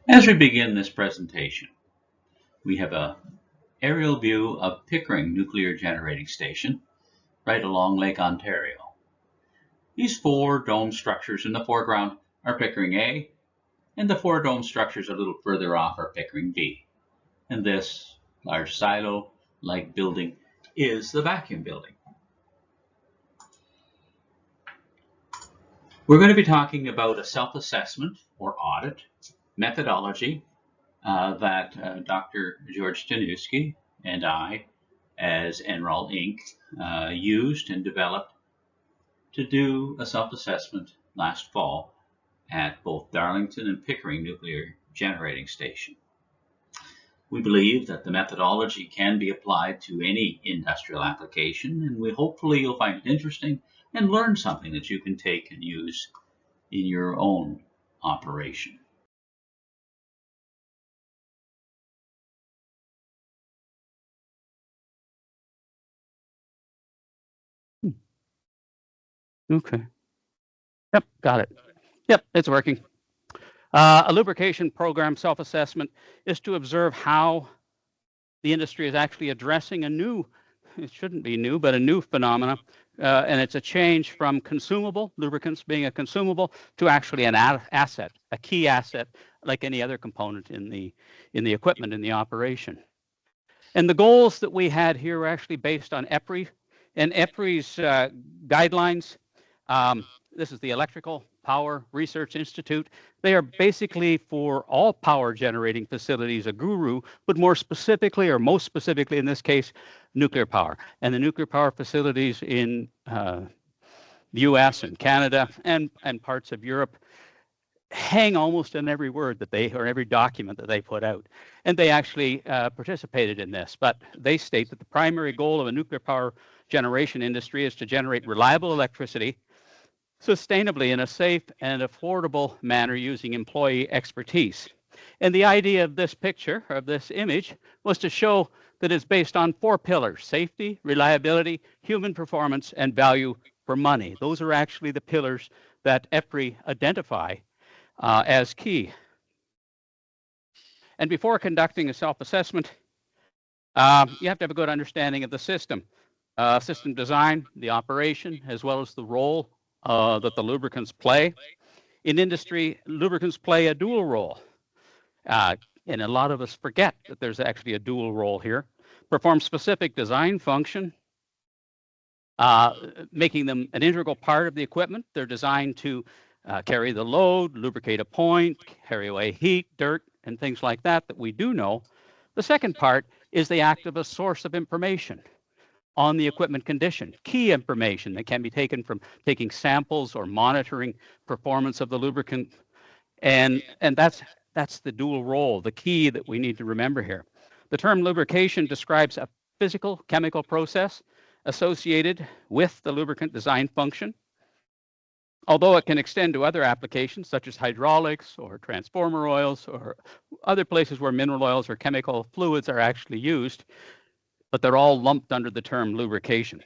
As we begin this presentation, we have an aerial view of P.Eng Nuclear Generating Station right along Lake Ontario. These four dome structures in the foreground are P.Eng A, and the four dome structures a little further off are P.Eng B. And this large silo-like building is the vacuum building. We're going to be talking about a self-assessment or audit methodology that Dr. George Staniewski and I, as Enroll Inc., used and developed to do a self-assessment last fall at both Darlington and P.Eng Nuclear Generating Station. We believe that the methodology can be applied to any industrial application, and hopefully you'll find it interesting and learn something that you can take and use in your own operation. Okay. Yep, got it. Yep, it's working. A lubrication program self-assessment is to observe how the industry is actually addressing a new, it shouldn't be new, but a new phenomena. And it's a change from consumable, lubricants being a consumable, to actually an asset, a key asset, like any other component in the equipment, in the operation. And the goals that we had here were actually based on EPRI and EPRI's guidelines. This is the Electrical Power Research Institute. They are basically for all power generating facilities a guru, but more specifically, or most specifically in this case, nuclear power. And the nuclear power facilities in the US and Canada and parts of Europe hang almost on every word that they, or every document that they put out. And they actually participated in this, but they state that the primary goal of a nuclear power generation industry is to generate reliable electricity sustainably in a safe and affordable manner using employee expertise. And the idea of this picture, of this image, was to show that it's based on four pillars: safety, reliability, human performance, and value for money. Those are actually the pillars that EPRI identify as key. And before conducting a self-assessment, you have to have a good understanding of the system. System design, the operation, as well as the role that the lubricants play. In industry, lubricants play a dual role. And a lot of us forget that there's actually a dual role here. Perform specific design function, making them an integral part of the equipment. They're designed to carry the load, lubricate a point, carry away heat, dirt, and things like that we do know. The second part is they act as a source of information on the equipment condition, key information that can be taken from taking samples or monitoring performance of the lubricant. And that's the dual role, the key that we need to remember here. The term lubrication describes a physical chemical process associated with the lubricant design function. Although it can extend to other applications such as hydraulics or transformer oils or other places where mineral oils or chemical fluids are actually used, but they're all lumped under the term lubrication.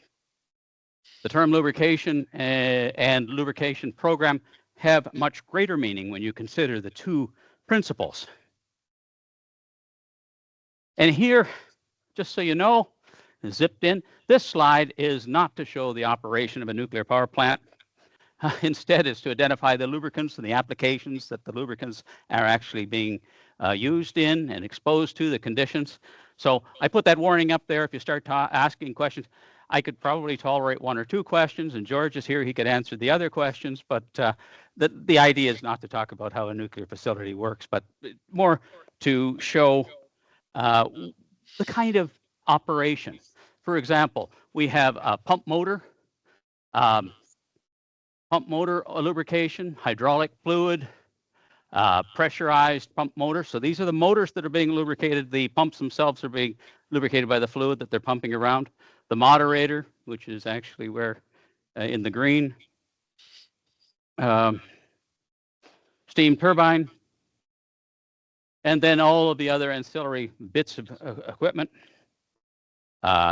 The term lubrication and lubrication program have much greater meaning when you consider the two principles. And here, just so you know, zipped in, this slide is not to show the operation of a nuclear power plant. Instead, it's to identify the lubricants and the applications that the lubricants are actually being used in and exposed to, the conditions. So I put that warning up there. If you start asking questions, I could probably tolerate one or two questions, and George is here. He could answer the other questions, but the idea is not to talk about how a nuclear facility works, but more to show the kind of operation. For example, we have a pump motor, lubrication, hydraulic fluid, pressurized pump motor. So these are the motors that are being lubricated. The pumps themselves are being lubricated by the fluid that they're pumping around. The moderator, which is actually where in the green, steam turbine, and then all of the other ancillary bits of equipment,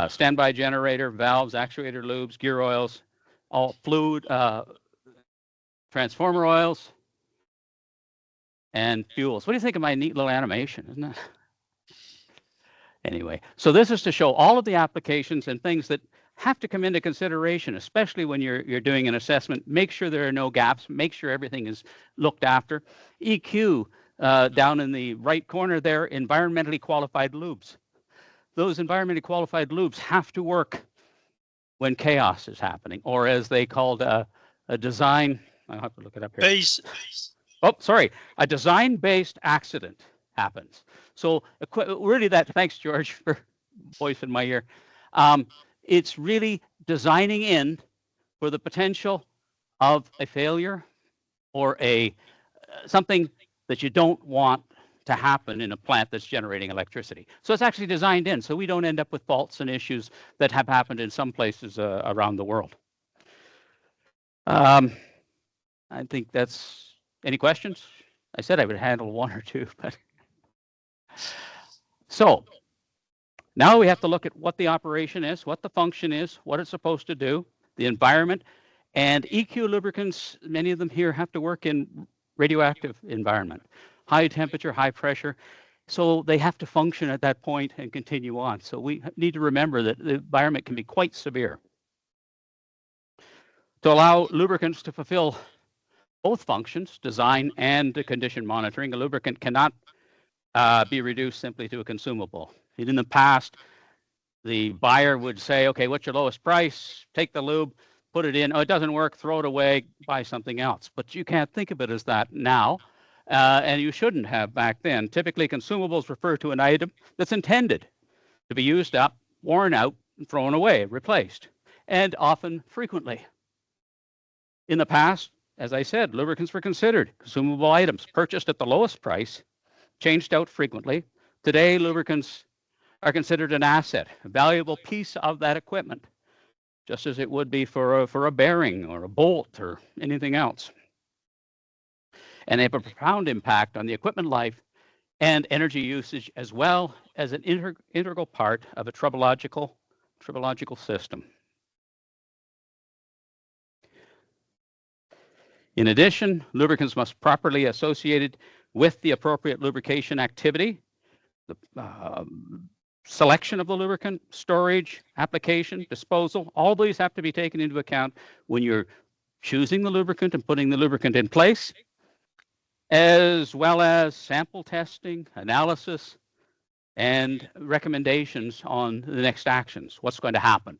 standby generator, valves, actuator lubes, gear oils, all fluid, transformer oils, and fuels. What do you think of my neat little animation? Isn't it? Anyway, so this is to show all of the applications and things that have to come into consideration, especially when you're doing an assessment. Make sure there are no gaps. Make sure everything is looked after. EQ, down in the right corner there, environmentally qualified lubes. Those environmentally qualified lubes have to work when chaos is happening, or as they called a design, I'll have to look it up here. A design-based accident happens. So really thanks George for voice in my ear. It's really designing in for the potential of a failure or something that you don't want to happen in a plant that's generating electricity. So it's actually designed in so we don't end up with faults and issues that have happened in some places around the world. I think that's, any questions? I said I would handle one or two, but. So now we have to look at what the operation is, what the function is, what it's supposed to do, the environment, and EQ lubricants, many of them here have to work in radioactive environment, high temperature, high pressure. So they have to function at that point and continue on. So we need to remember that the environment can be quite severe. To allow lubricants to fulfill both functions, design and condition monitoring, a lubricant cannot be reduced simply to a consumable. In the past, the buyer would say, okay, what's your lowest price? Take the lube, put it in. Oh, it doesn't work, throw it away, buy something else. But you can't think of it as that now, and you shouldn't have back then. Typically, consumables refer to an item that's intended to be used up, worn out, and thrown away, replaced, and often frequently. In the past, as I said, lubricants were considered consumable items purchased at the lowest price, changed out frequently. Today, lubricants are considered an asset, a valuable piece of that equipment, just as it would be for a bearing or a bolt or anything else. And they have a profound impact on the equipment life and energy usage, as well as an integral part of a tribological system. In addition, lubricants must properly associated with the appropriate lubrication activity, the selection of the lubricant, storage, application, disposal. All these have to be taken into account when you're choosing the lubricant and putting the lubricant in place, as well as sample testing, analysis, and recommendations on the next actions, what's going to happen.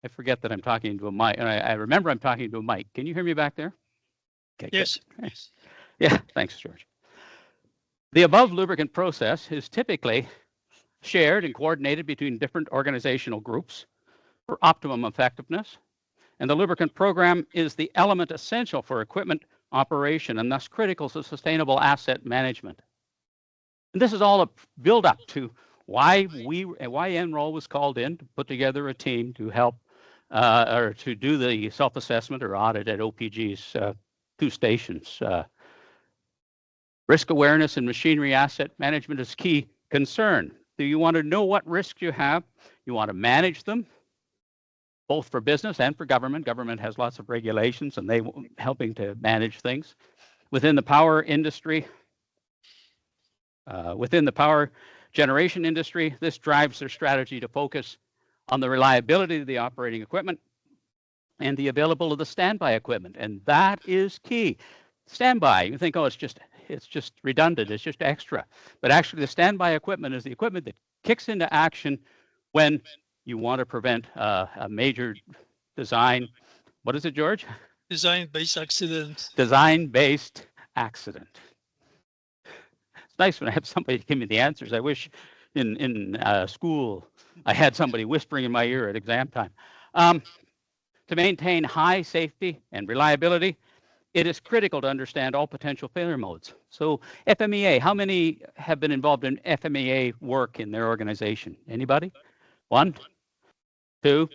I forget that I'm talking to a mic. I remember I'm talking to a mic. Can you hear me back there? Okay, yes. Good. Yeah, thanks, George. The above lubricant process is typically shared and coordinated between different organizational groups for optimum effectiveness. And the lubricant program is the element essential for equipment operation and thus critical to sustainable asset management. And this is all a build up to why NROL was called in to put together a team to help or to do the self-assessment or audit at OPG's 2 stations. Risk awareness and machinery asset management is key concern. Do you want to know what risks you have? You want to manage them, both for business and for government. Government has lots of regulations and they helping to manage things. Within the power industry, within the power generation industry, this drives their strategy to focus on the reliability of the operating equipment and the availability of the standby equipment. And that is key. Standby, you think, oh, it's just redundant, it's just extra. But actually the standby equipment is the equipment that kicks into action when you want to prevent a major design. What is it, George? Design-based accident. Design-based accident. It's nice when I have somebody to give me the answers. I wish in school I had somebody whispering in my ear at exam time. To maintain high safety and reliability, it is critical to understand all potential failure modes. So FMEA, how many have been involved in FMEA work in their organization? Anybody? 1, 2.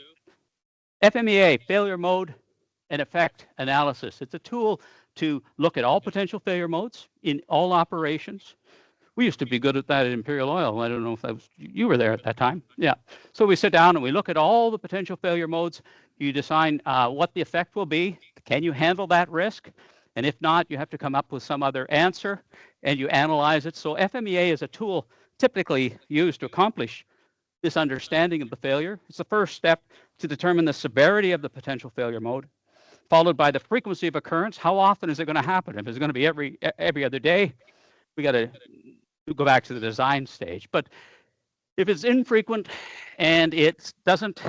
FMEA, failure mode and effect analysis. It's a tool to look at all potential failure modes in all operations. We used to be good at that at Imperial Oil. I don't know if you were there at that time. Yeah. So we sit down and we look at all the potential failure modes. You decide what the effect will be. Can you handle that risk? And if not, you have to come up with some other answer and you analyze it. So FMEA is a tool typically used to accomplish this understanding of the failure. It's the first step to determine the severity of the potential failure mode, followed by the frequency of occurrence. How often is it going to happen? If it's going to be every other day, we got to go back to the design stage. But if it's infrequent and it doesn't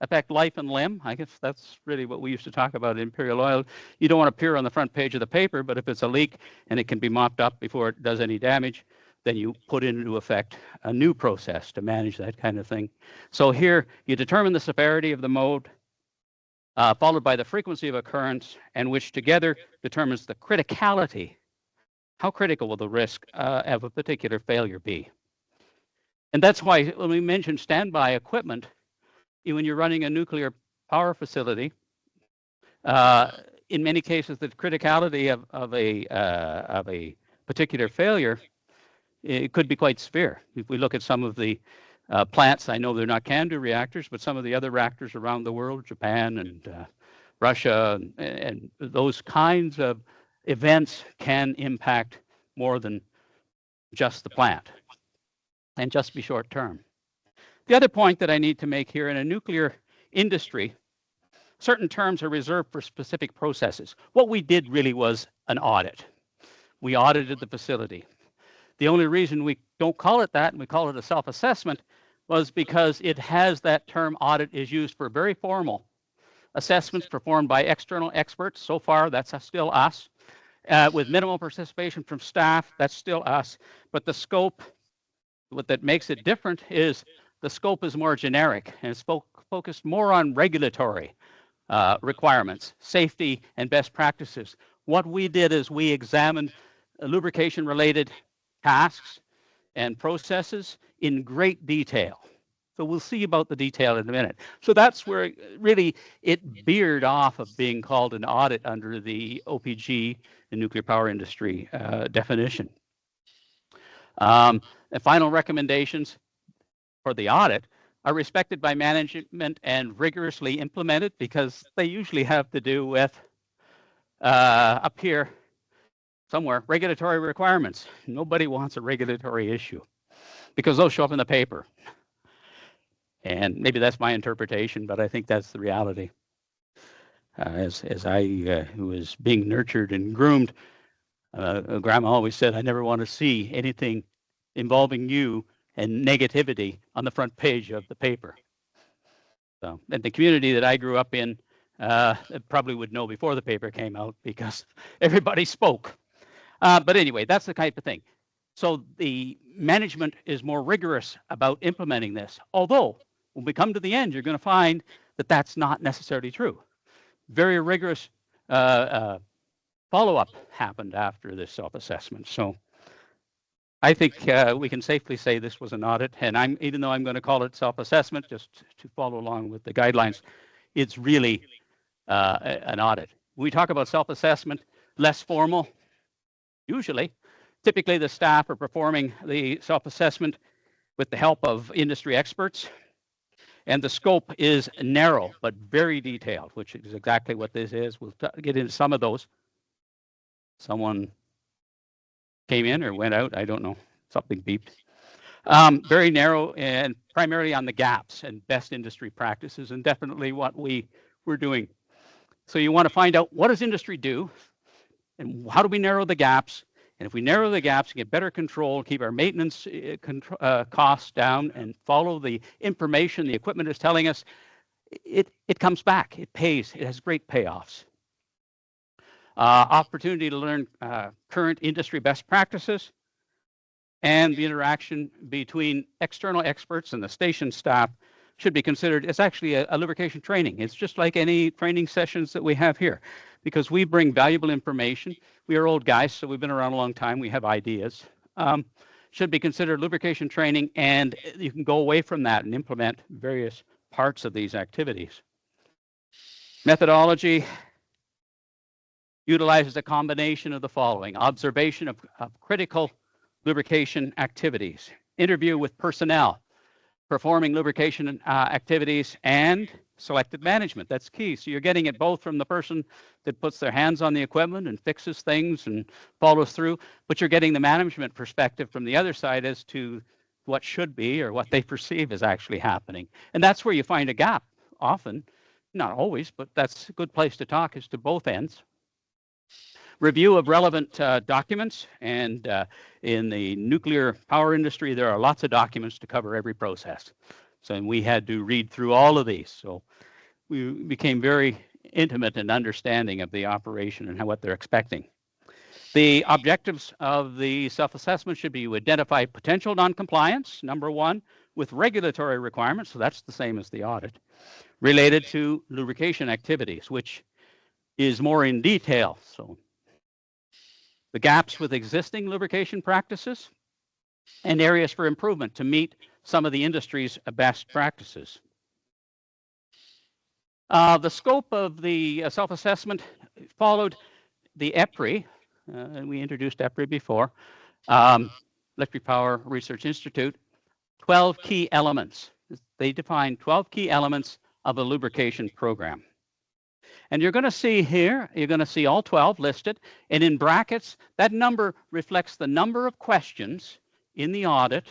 affect life and limb, I guess that's really what we used to talk about in Imperial Oil. You don't want to appear on the front page of the paper, but if it's a leak and it can be mopped up before it does any damage, then you put into effect a new process to manage that kind of thing. So here you determine the severity of the mode, followed by the frequency of occurrence, and which together determines the criticality. How critical will the risk of a particular failure be? And that's why when we mention standby equipment, when you're running a nuclear power facility, in many cases, the criticality of a particular failure, it could be quite severe. If we look at some of the plants, I know they're not CANDU reactors, but some of the other reactors around the world, Japan and Russia, and those kinds of events can impact more than just the plant and just be short term. The other point that I need to make here, in a nuclear industry, certain terms are reserved for specific processes. What we did really was an audit. We audited the facility. The only reason we don't call it that and we call it a self-assessment was because it has that term audit is used for very formal assessments performed by external experts. So far, that's still us. With minimal participation from staff, that's still us. But the scope, what that makes it different is the scope is more generic and it's focused more on regulatory requirements, safety, and best practices. What we did is we examined lubrication-related tasks and processes in great detail. So we'll see about the detail in a minute. So that's where really it veered off of being called an audit under the OPG, the nuclear power industry definition. The final recommendations for the audit are respected by management and rigorously implemented because they usually have to do with, up here somewhere, regulatory requirements. Nobody wants a regulatory issue because they'll show up in the paper. And maybe that's my interpretation, but I think that's the reality. As I was being nurtured and groomed, Grandma always said, I never want to see anything involving you and negativity on the front page of the paper. So, and the community that I grew up in probably would know before the paper came out because everybody spoke. But anyway, that's the type of thing. So the management is more rigorous about implementing this, although when we come to the end, you're going to find that that's not necessarily true. Very rigorous follow-up happened after this self-assessment. So I think we can safely say this was an audit, and even though I'm going to call it self-assessment, just to follow along with the guidelines, it's really an audit. When we talk about self-assessment, less formal, usually. Typically, the staff are performing the self-assessment with the help of industry experts, and the scope is narrow but very detailed, which is exactly what this is. We'll get into some of those. Someone came in or went out, I don't know, something beeped. Very narrow and primarily on the gaps and best industry practices, and definitely what we're doing. So you want to find out, what does industry do and how do we narrow the gaps? And if we narrow the gaps and get better control, keep our maintenance costs down and follow the information the equipment is telling us, it comes back, it pays, it has great payoffs. Opportunity to learn current industry best practices, and the interaction between external experts and the station staff should be considered. It's actually a lubrication training. It's just like any training sessions that we have here, because we bring valuable information. We are old guys, so we've been around a long time. We have ideas. Should be considered lubrication training, and you can go away from that and implement various parts of these activities. Methodology utilizes a combination of the following: observation of critical lubrication activities, interview with personnel performing lubrication activities, and selected management. That's key. So you're getting it both from the person that puts their hands on the equipment and fixes things and follows through, but you're getting the management perspective from the other side as to what should be or what they perceive is actually happening. And that's where you find a gap often, not always, but that's a good place to talk is to both ends. Review of relevant documents, and in the nuclear power industry, there are lots of documents to cover every process. So we had to read through all of these. So we became very intimate and understanding of the operation and what they're expecting. The objectives of the self-assessment should be to identify potential noncompliance, number one, with regulatory requirements, so that's the same as the audit, related to lubrication activities, which is more in detail. So the gaps with existing lubrication practices and areas for improvement to meet some of the industry's best practices. The scope of the self-assessment followed the EPRI, and we introduced EPRI before, Electric Power Research Institute, 12 key elements. They define 12 key elements of a lubrication program. And you're going to see here, you're going to see all 12 listed, and in brackets, that number reflects the number of questions in the audit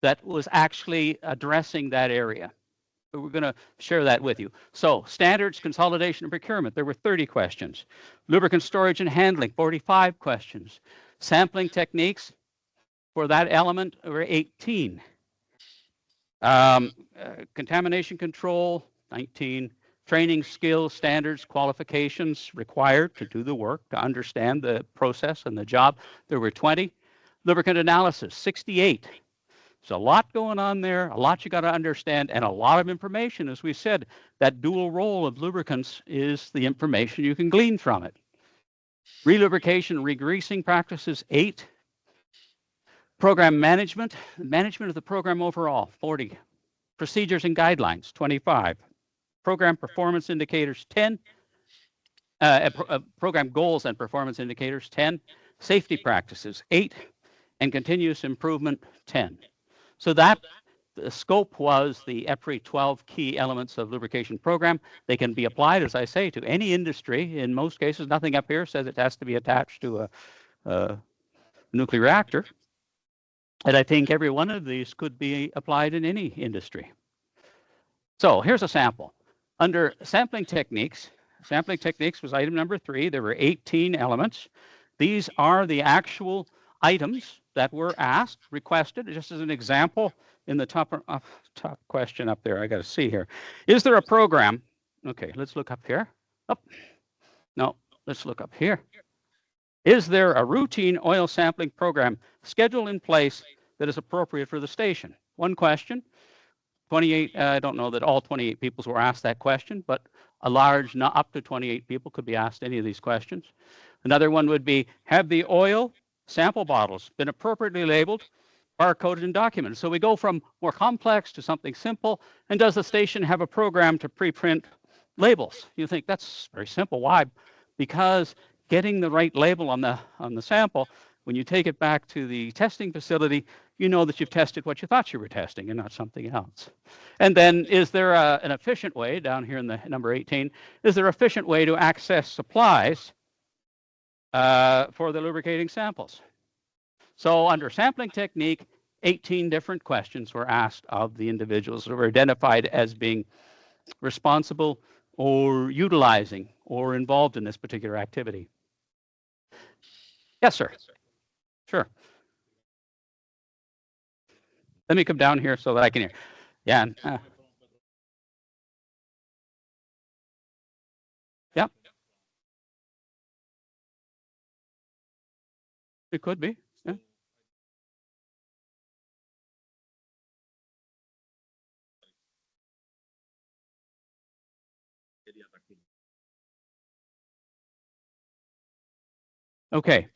that was actually addressing that area. But we're going to share that with you. So standards, consolidation, and procurement, there were 30 questions. Lubricant storage and handling, 45 questions. Sampling techniques for that element were 18. Contamination control, 19. Training, skills, standards, qualifications required to do the work, to understand the process and the job, there were 20. Lubricant analysis, 68. There's a lot going on there, a lot you got to understand, and a lot of information. As we said, that dual role of lubricants is the information you can glean from it. Relubrication, regreasing practices, 8. Program management of the program overall, 40. Procedures and guidelines, 25. Program performance indicators, 10. Program goals and performance indicators, 10. Safety practices, 8. And continuous improvement, 10. So that the scope was the EPRI 12 key elements of lubrication program. They can be applied, as I say, to any industry. In most cases, nothing up here says it has to be attached to a nuclear reactor. And I think every one of these could be applied in any industry. So here's a sample. Under sampling techniques was item number 3. There were 18 elements. These are the actual items that were asked, requested. Just as an example, in the top question up there, I got to see here. Is there a program? Okay, let's look up here. Oh, no, let's look up here. Is there a routine oil sampling program scheduled in place that is appropriate for the station? One question. 28, I don't know that all 28 people were asked that question, but a large, not up to 28 people could be asked any of these questions. Another one would be, have the oil sample bottles been appropriately labeled, barcoded, and documented? So we go from more complex to something simple. And does the station have a program to pre-print labels? You think that's very simple. Why? Because getting the right label on the sample, when you take it back to the testing facility, you know that you've tested what you thought you were testing and not something else. And then is there an efficient way, down here in the number 18, is there an efficient way to access supplies for the lubricating samples? So under sampling technique, 18 different questions were asked of the individuals who were identified as being responsible or utilizing or involved in this particular activity. Yes, sir. Sure. Let me come down here so that I can hear. Yeah. Yeah. It could be. Yeah. Okay.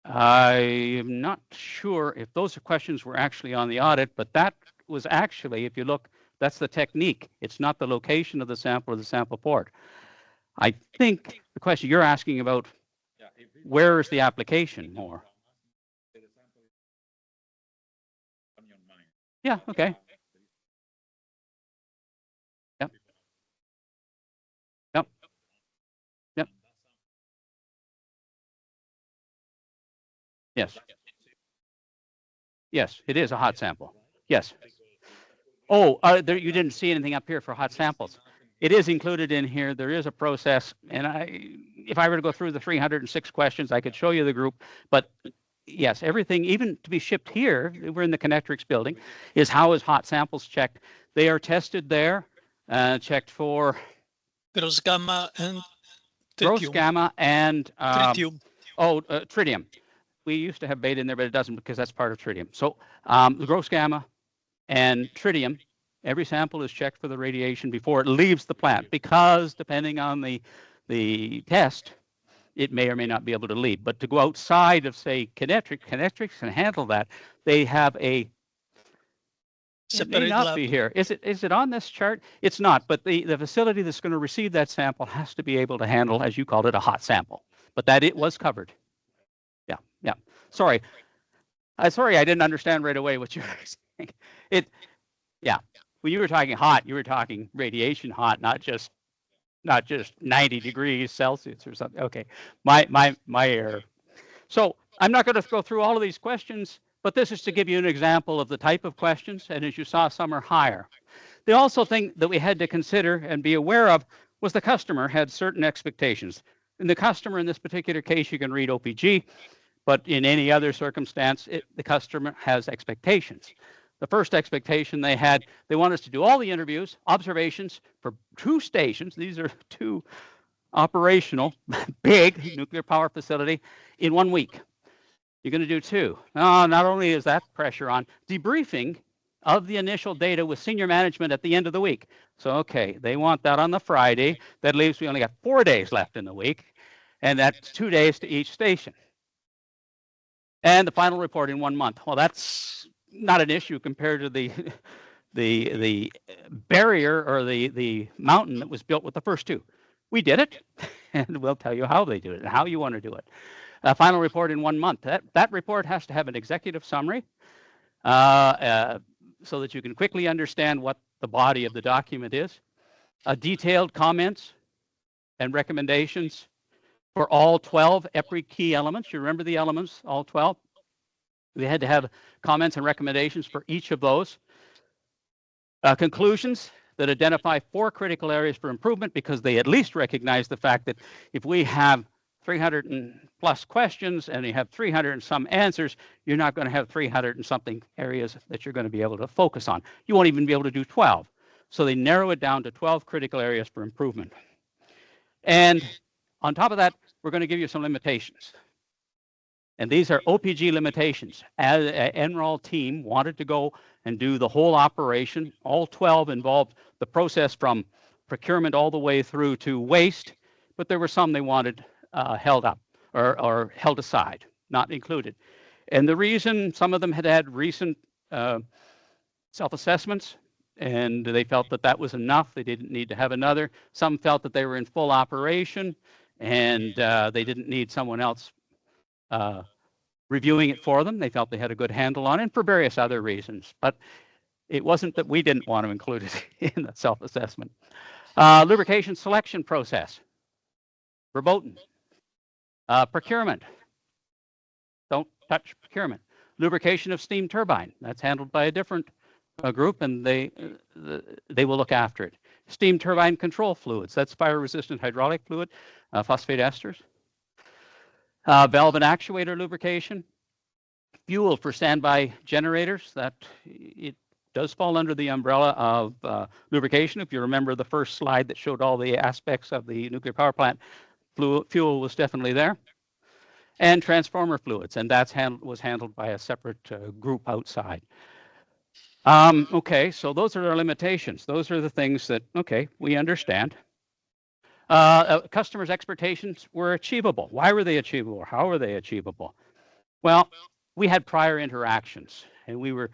I am not sure if those questions were actually on the audit, but that was actually, if you look, that's the technique. It's not the location of the sample or the sample port. I think the question you're asking about, where is the application more? Yeah, okay. Yep. Yes. Yes, it is a hot sample. Yes. Oh, you didn't see anything up here for hot samples. It is included in here. There is a process, and if I were to go through the 306 questions, I could show you the group. But yes, everything, even to be shipped here, we're in the Connectrix building, is how is hot samples checked. They are tested there, checked for gross gamma and gross tritium. gamma and Tritium. tritium. We used to have beta in there, but it doesn't because that's part of tritium. So the gross gamma and tritium, every sample is checked for the radiation before it leaves the plant, because depending on the test, it may or may not be able to leave. But to go outside of, say, Connectrix can handle that. They have a it may not Lab. be here. Is it on this chart? It's not, but the facility that's going to receive that sample has to be able to handle, as you called it, a hot sample. But that it was covered. Yeah. Sorry. Sorry, I didn't understand right away what you were saying. When you were talking hot, you were talking radiation hot, not just 90 degrees Celsius or something. Okay, my error. So I'm not going to go through all of these questions, but this is to give you an example of the type of questions. And as you saw, some are higher. The also thing that we had to consider and be aware of was the customer had certain expectations. And the customer in this particular case, you can read OPG, but in any other circumstance, the customer has expectations. The first expectation they had, they want us to do all the interviews, observations for 2 stations. These are 2 operational, big nuclear power facility in 1 week. You're going to do 2. Not only is that pressure on, debriefing of the initial data with senior management at the end of the week. So, okay, they want that on the Friday. That leaves, we only got 4 days left in the week, and that's 2 days to each station. And the final report in 1 month. Well, that's not an issue compared to the barrier or the mountain that was built with the first 2. We did it, and we'll tell you how they do it and how you want to do it. Final report in 1 month. That report has to have an executive summary so that you can quickly understand what the body of the document is. Detailed comments and recommendations for all 12 EPRI key elements. You remember the elements, all 12? We had to have comments and recommendations for each of those. Conclusions that identify 4 critical areas for improvement, because they at least recognize the fact that if we have 300 and plus questions and you have 300 and some answers, you're not going to have 300 and something areas that you're going to be able to focus on. You won't even be able to do 12. So they narrow it down to 12 critical areas for improvement. And on top of that, we're going to give you some limitations. And these are OPG limitations. As an NROL team wanted to go and do the whole operation, all 12 involved the process from procurement all the way through to waste, but there were some they wanted held up or held aside, not included. And the reason, some of them had recent self-assessments, and they felt that that was enough. They didn't need to have another. Some felt that they were in full operation, and they didn't need someone else reviewing it for them. They felt they had a good handle on it, and for various other reasons. But it wasn't that we didn't want to include it in the self-assessment. Lubrication selection process, verboten. Procurement, don't touch procurement. Lubrication of steam turbine, that's handled by a different group, and they will look after it. Steam turbine control fluids, that's fire-resistant hydraulic fluid, phosphate esters. Valve and actuator lubrication. Fuel for standby generators, that it does fall under the umbrella of lubrication. If you remember the first slide that showed all the aspects of the nuclear power plant, fuel was definitely there. And transformer fluids, and that was handled by a separate group outside. Okay, so those are our limitations. Those are the things that, okay, we understand. Customers' expectations were achievable. Why were they achievable? How were they achievable? Well, we had prior interactions, and we were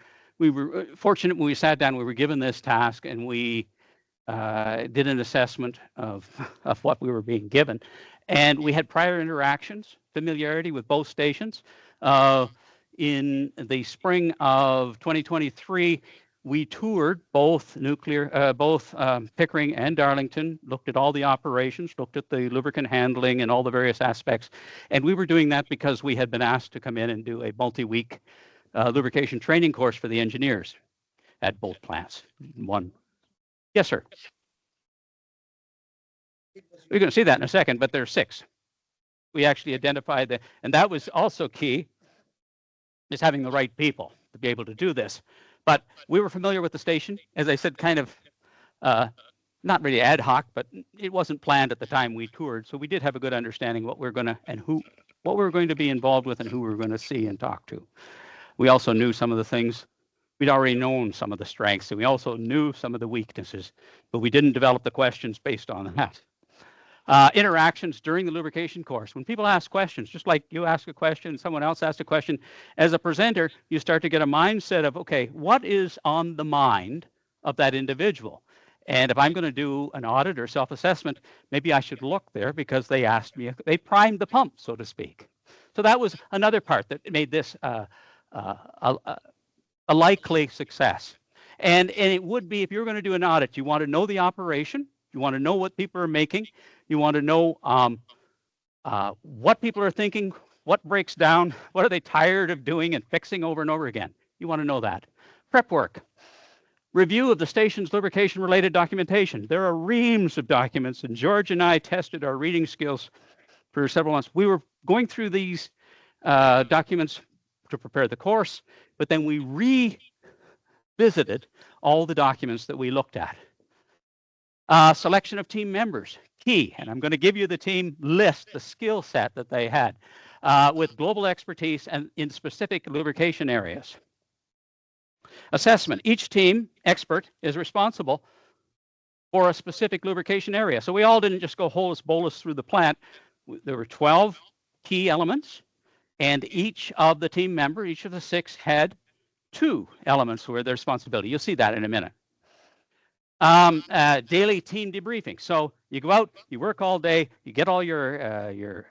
fortunate when we sat down. We were given this task, and we did an assessment of what we were being given, and we had prior interactions, familiarity with both stations. In the spring of 2023, we toured both Pickering and Darlington, looked at all the operations, looked at the lubricant handling and all the various aspects. And we were doing that because we had been asked to come in and do a multi-week lubrication training course for the engineers at both plants. Yes, sir. We're going to see that in a second, but there are 6. We actually identified that, and that was also key, is having the right people to be able to do this. But we were familiar with the station, as I said, kind of not really ad hoc, but it wasn't planned at the time we toured. So we did have a good understanding what we're going to and what we were going to be involved with and who we were going to see and talk to. We also knew some of the things. We'd already known some of the strengths, and we also knew some of the weaknesses, but we didn't develop the questions based on that. Interactions during the lubrication course. When people ask questions, just like you ask a question, someone else asks a question, as a presenter, you start to get a mindset of, okay, what is on the mind of that individual? And if I'm going to do an audit or self-assessment, maybe I should look there because they asked me, they primed the pump, so to speak. So that was another part that made this a likely success. And it would be, if you're going to do an audit, you want to know the operation, you want to know what people are making, you want to know what people are thinking, what breaks down, what are they tired of doing and fixing over and over again. You want to know that. Prep work. Review of the station's lubrication-related documentation. There are reams of documents, and George and I tested our reading skills for several months. We were going through these documents to prepare the course, but then we revisited all the documents that we looked at. Selection of team members, key, and I'm going to give you the team list, the skill set that they had with global expertise and in specific lubrication areas. Assessment, each team expert is responsible for a specific lubrication area. So we all didn't just go holus bolus through the plant. There were 12 key elements, and each of the team member, each of the 6 had 2 elements who were their responsibility. You'll see that in a minute. Daily team debriefing. So you go out, you work all day, you get all your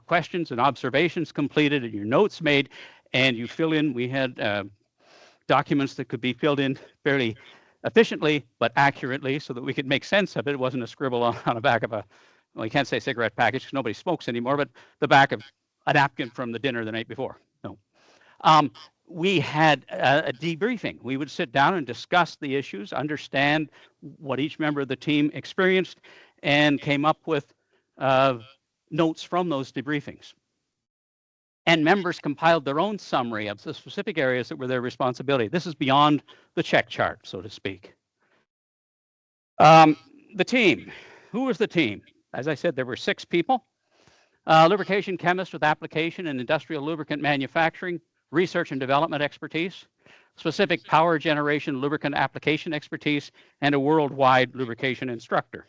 questions and observations completed and your notes made, and you fill in. We had documents that could be filled in fairly efficiently but accurately so that we could make sense of it. It wasn't a scribble on the back of a, well, you can't say cigarette package because nobody smokes anymore, but the back of a napkin from the dinner the night before. No. We had a debriefing. We would sit down and discuss the issues, understand what each member of the team experienced, and came up with notes from those debriefings. And members compiled their own summary of the specific areas that were their responsibility. This is beyond the check chart, so to speak. The team. Who was the team? As I said, there were 6 people. Lubrication chemist with application in industrial lubricant manufacturing, research and development expertise, specific power generation lubricant application expertise, and a worldwide lubrication instructor.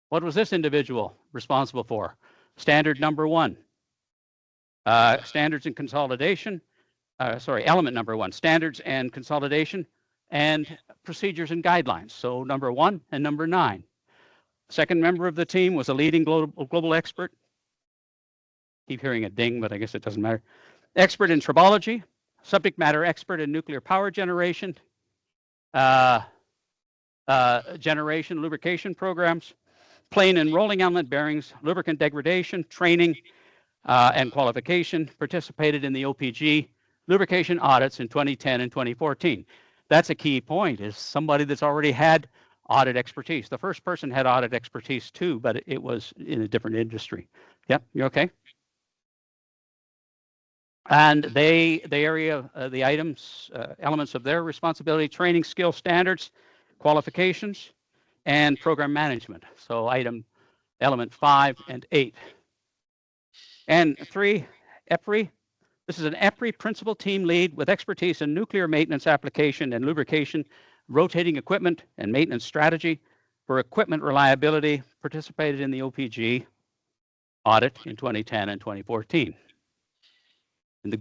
What was this individual responsible for? Standard number 1. Standards and consolidation, element number 1, standards and consolidation, and procedures and guidelines. So number 1 and number 9. Second member of the team was a leading global expert. Keep hearing a ding, but I guess it doesn't matter. Expert in tribology, subject matter expert in nuclear power generation, generation lubrication programs, plain and rolling element bearings, lubricant degradation, training, and qualification, participated in the OPG lubrication audits in 2010 and 2014. That's a key point, is somebody that's already had audit expertise. The first person had audit expertise too, but it was in a different industry. Yep, you okay? And the elements of their responsibility, training, skill, standards, qualifications, and program management. So element 5 and 8. And 3, EPRI. This is an EPRI principal team lead with expertise in nuclear maintenance application and lubrication, rotating equipment and maintenance strategy for equipment reliability, participated in the OPG audit in 2010 and 2014. And the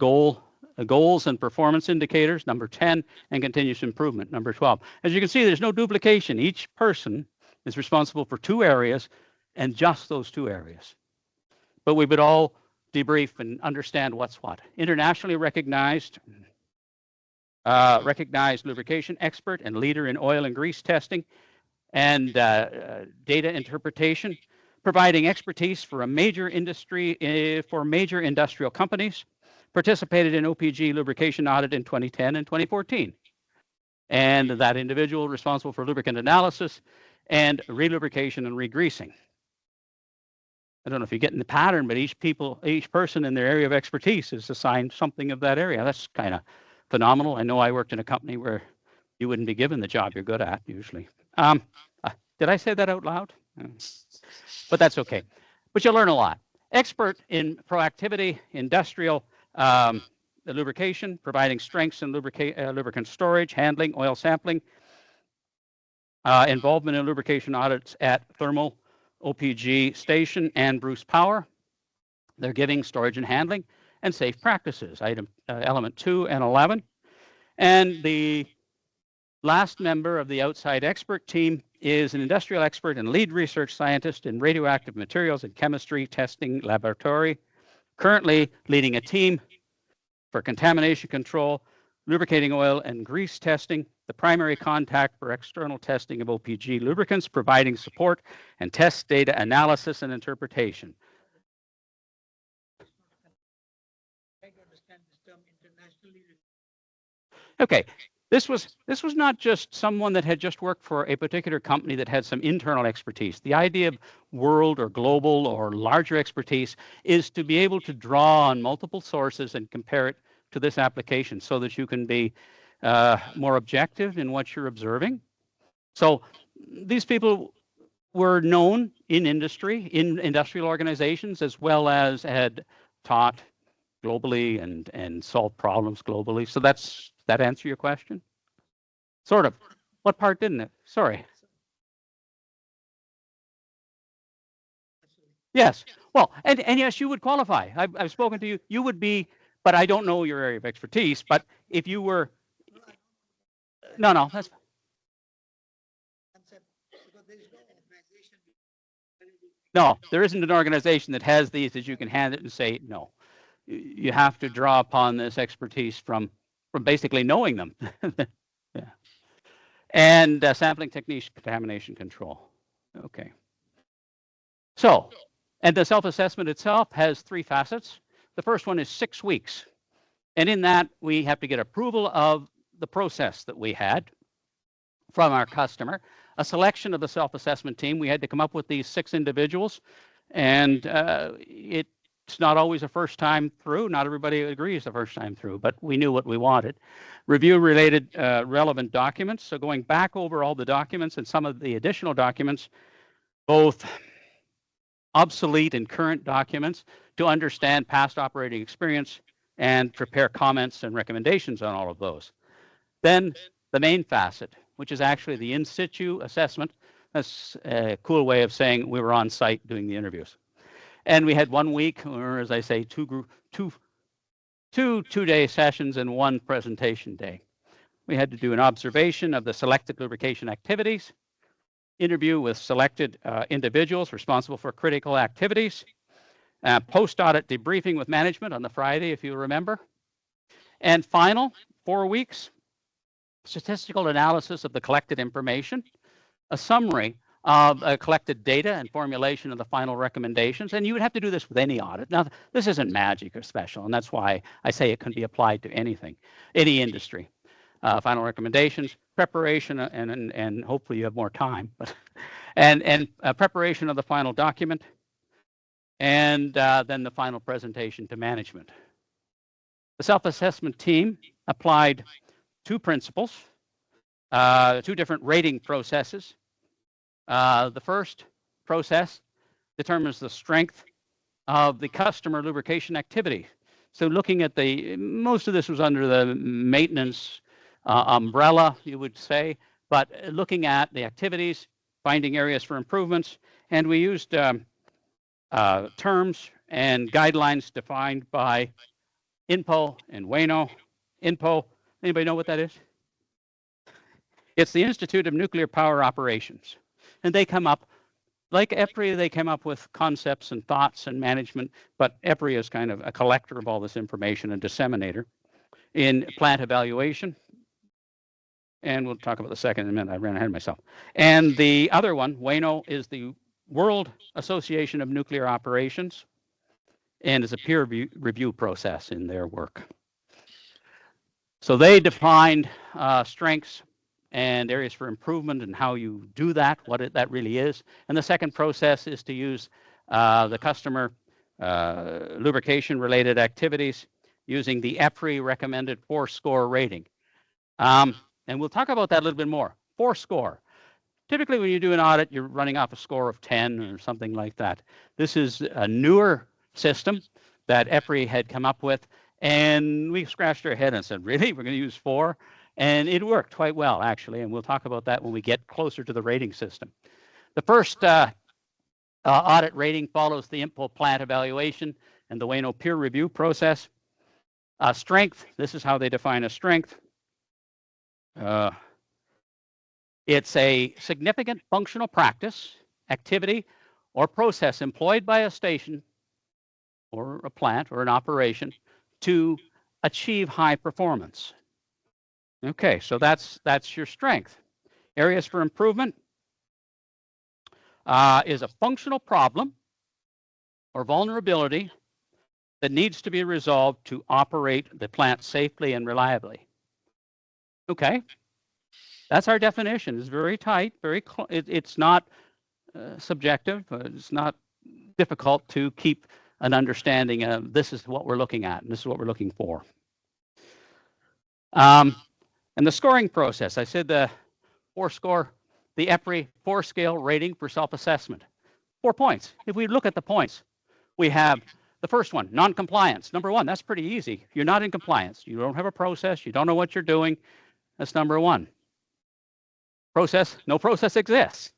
goals and performance indicators, number 10, and continuous improvement, number 12. As you can see, there's no duplication. Each person is responsible for 2 areas and just those 2 areas. But we would all debrief and understand what's what. Internationally recognized recognized lubrication expert and leader in oil and grease testing and data interpretation, providing expertise for a major industry for major industrial companies. Participated in OPG lubrication audit in 2010 and 2014. And that individual responsible for lubricant analysis and relubrication and regreasing. I don't know if you're getting the pattern, but each person in their area of expertise is assigned something of that area. That's kind of phenomenal. I know I worked in a company where you wouldn't be given the job you're good at usually. Did I say that out loud? But that's okay. But you'll learn a lot. Expert in proactivity, industrial lubrication, providing strengths in lubricant storage, handling, oil sampling, involvement in lubrication audits at thermal OPG station and Bruce Power. They're giving storage and handling and safe practices, element 2 and 11. And the last member of the outside expert team is an industrial expert and lead research scientist in radioactive materials and chemistry testing laboratory, currently leading a team for contamination control, lubricating oil and grease testing, the primary contact for external testing of OPG lubricants, providing support and test data analysis and interpretation. Okay, this was not just someone that had just worked for a particular company that had some internal expertise. The idea of world or global or larger expertise is to be able to draw on multiple sources and compare it to this application so that you can be more objective in what you're observing. So these people were known in industry, in industrial organizations, as well as had taught globally and solved problems globally. So that answer your question? Sort of. What part didn't it? Sorry. Yes. Well, and yes, you would qualify. I've spoken to you. You would be, but I don't know your area of expertise. But if you were, no, that's. No, there isn't an organization that has these that you can hand it and say no. You have to draw upon this expertise from basically knowing them. Yeah. And sampling techniques, contamination control. Okay. So, and the self-assessment itself has 3 facets. The first one is 6 weeks. And in that, we have to get approval of the process that we had from our customer, a selection of the self-assessment team. We had to come up with these 6 individuals, and it's not always a first time through. Not everybody agrees the first time through, but we knew what we wanted. Review related relevant documents. So going back over all the documents and some of the additional documents, both obsolete and current documents, to understand past operating experience and prepare comments and recommendations on all of those. Then the main facet, which is actually the in situ assessment. That's a cool way of saying we were on site doing the interviews. And we had 1 week, or as I say, two two-day sessions and 1 presentation day. We had to do an observation of the selected lubrication activities, interview with selected individuals responsible for critical activities, post-audit debriefing with management on the Friday, if you remember. And final, 4 weeks, statistical analysis of the collected information, a summary of collected data and formulation of the final recommendations. And you would have to do this with any audit. Now, this isn't magic or special, and that's why I say it can be applied to anything, any industry. Final recommendations, preparation, and hopefully you have more time, but and preparation of the final document, and then the final presentation to management. The self-assessment team applied 2 principles, 2 different rating processes. The first process determines the strength of the customer lubrication activity. So looking at most of this was under the maintenance umbrella, you would say, but looking at the activities, finding areas for improvements, and we used terms and guidelines defined by INPO and WANO. INPO, anybody know what that is? It's the Institute of Nuclear Power Operations. And they come up, like EPRI, they came up with concepts and thoughts and management, but EPRI is kind of a collector of all this information and disseminator. In plant evaluation, And we'll talk about the second in a minute. I ran ahead of myself. And the other one, WANO, is the World Association of Nuclear Operations, and is a peer review process in their work. So they defined strengths and areas for improvement and how you do that, what that really is. And the second process is to use the customer lubrication related activities using the EPRI recommended 4-score rating. And we'll talk about that a little bit more. 4-score. Typically when you do an audit, you're running off a score of 10 or something like that. This is a newer system that EPRI had come up with, and we scratched our head and said, really, we're going to use 4? And it worked quite well, actually, and we'll talk about that when we get closer to the rating system. The first audit rating follows the IMPO plant evaluation and the WANO peer review process. Strength, this is how they define a strength. It's a significant functional practice, activity, or process employed by a station or a plant or an operation to achieve high performance. Okay, so that's your strength. Areas for improvement is a functional problem or vulnerability that needs to be resolved to operate the plant safely and reliably. Okay, that's our definition. It's very tight, it's not subjective. It's not difficult to keep an understanding of this is what we're looking at and this is what we're looking for. And the scoring process, I said the 4-score, the EPRI 4-scale rating for self-assessment. 4 points. If we look at the points, we have the first one, non-compliance. Number 1, that's pretty easy. You're not in compliance. You don't have a process. You don't know what you're doing. That's number 1. Process, no process exists.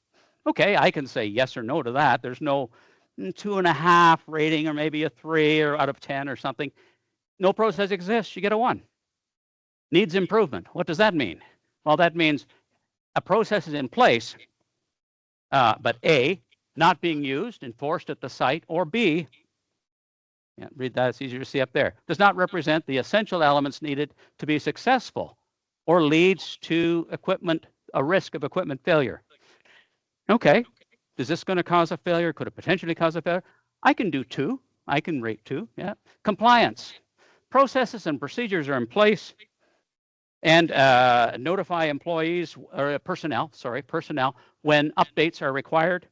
Okay, I can say yes or no to that. There's no 2.5 rating or maybe a 3 or out of 10 or something. No process exists. You get a 1. Needs improvement. What does that mean? Well, that means a process is in place, but A, not being used, enforced at the site, or B, read that, it's easier to see up there, does not represent the essential elements needed to be successful or leads to a risk of equipment failure. Okay, is this going to cause a failure? Could it potentially cause a failure? I can do 2. I can rate 2. Yeah. Compliance. Processes and procedures are in place, and notify employees or personnel when updates are required,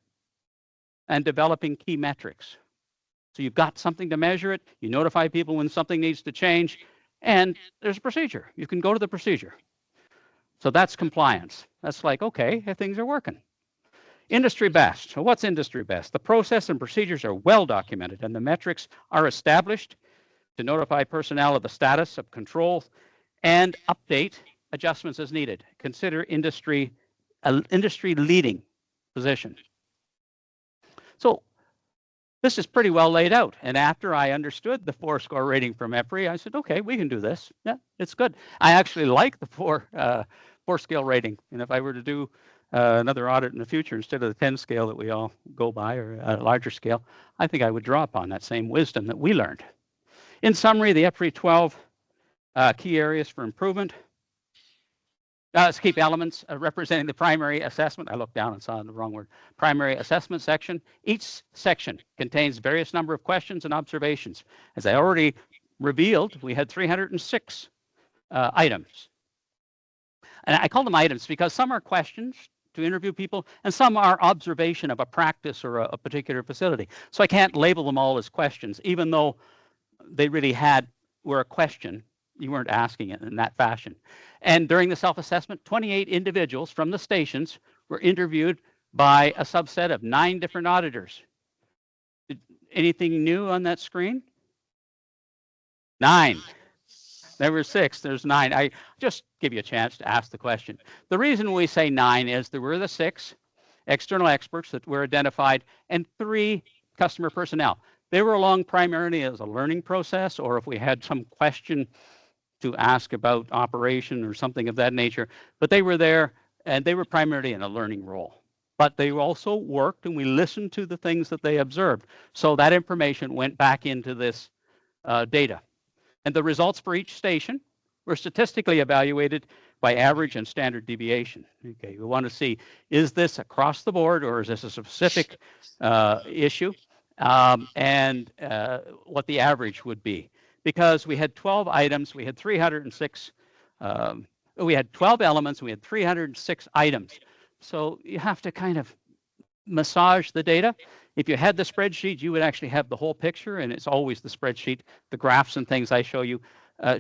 and developing key metrics. So you've got something to measure it, you notify people when something needs to change, and there's a procedure. You can go to the procedure. So that's compliance. That's like, okay, things are working. Industry best. So what's industry best? The process and procedures are well documented, and the metrics are established to notify personnel of the status of control and update adjustments as needed. Consider industry leading position. So this is pretty well laid out. And after I understood the 4-score rating from EPRI, I said, okay, we can do this. Yeah, it's good. I actually like the 4-scale rating. And if I were to do another audit in the future, instead of the 10 scale that we all go by, or a larger scale, I think I would draw upon that same wisdom that we learned. In summary, the EPRI 12 key areas for improvement. Keep elements representing the primary assessment. I looked down and saw the wrong word. Primary assessment section. Each section contains various number of questions and observations. As I already revealed, we had 306 items. And I call them items because some are questions to interview people, and some are observation of a practice or a particular facility. So I can't label them all as questions, even though they really were a question. You weren't asking it in that fashion. And during the self-assessment, 28 individuals from the stations were interviewed by a subset of 9 different auditors. Anything new on that screen? 9. There were 6, there's 9. I just give you a chance to ask the question. The reason we say 9 is there were the 6 external experts that were identified and 3 customer personnel. They were along primarily as a learning process, or if we had some question to ask about operation or something of that nature, but they were there and they were primarily in a learning role. But they also worked, and we listened to the things that they observed. So that information went back into this data. And the results for each station were statistically evaluated by average and standard deviation. Okay, we want to see, is this across the board or is this a specific issue, and what the average would be. Because we had 12 items, we had 306, we had 12 elements, we had 306 items. So you have to kind of massage the data. If you had the spreadsheet, you would actually have the whole picture, and it's always the spreadsheet. The graphs and things I show you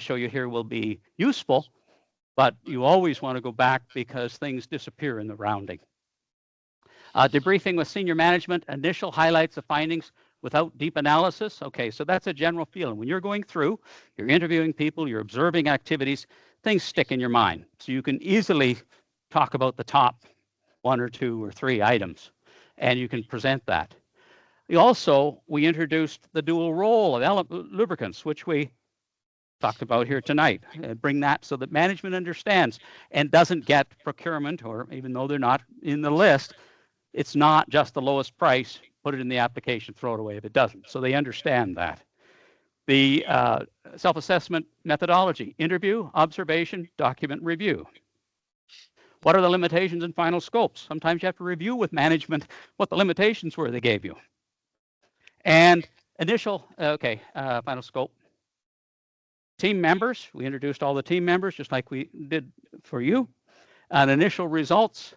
here will be useful, but you always want to go back because things disappear in the rounding. Debriefing with senior management, initial highlights of findings without deep analysis. Okay, so that's a general feeling. When you're going through, you're interviewing people, you're observing activities, things stick in your mind. So you can easily talk about the top 1 or 2 or 3 items, and you can present that. We introduced the dual role of lubricants, which we talked about here tonight. Bring that so that management understands and doesn't get procurement, or even though they're not in the list, it's not just the lowest price, put it in the application, throw it away if it doesn't. So they understand that. The self-assessment methodology: interview, observation, document, review. What are the limitations and final scopes? Sometimes you have to review with management what the limitations were they gave you. And initial, final scope. Team members, we introduced all the team members just like we did for you. And initial results,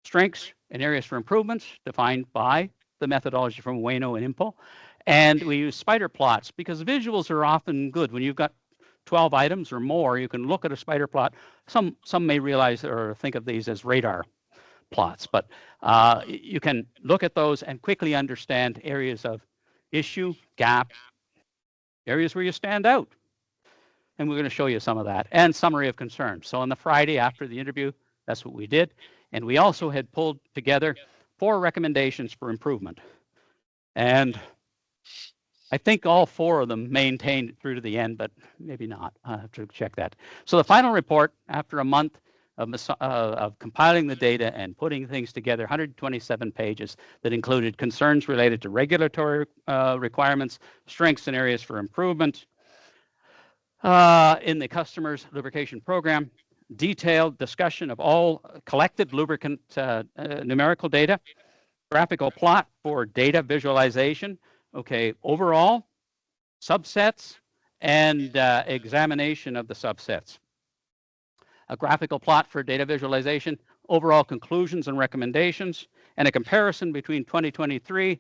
strengths and areas for improvements defined by the methodology from Ueno and IMPO. And we use spider plots because visuals are often good. When you've got 12 items or more, you can look at a spider plot. Some may realize or think of these as radar plots, but you can look at those and quickly understand areas of issue, gap, areas where you stand out. And we're going to show you some of that, and summary of concerns. So on the Friday after the interview, that's what we did. And we also had pulled together 4 recommendations for improvement. And I think all 4 of them maintained through to the end, but maybe not. I'll have to check that. So the final report, after a month of compiling the data and putting things together, 127 pages that included concerns related to regulatory requirements, strengths and areas for improvement in the customer's lubrication program, detailed discussion of all collected lubricant numerical data, graphical plot for data visualization, okay, overall, subsets, and examination of the subsets. A graphical plot for data visualization, overall conclusions and recommendations, and a comparison between 2023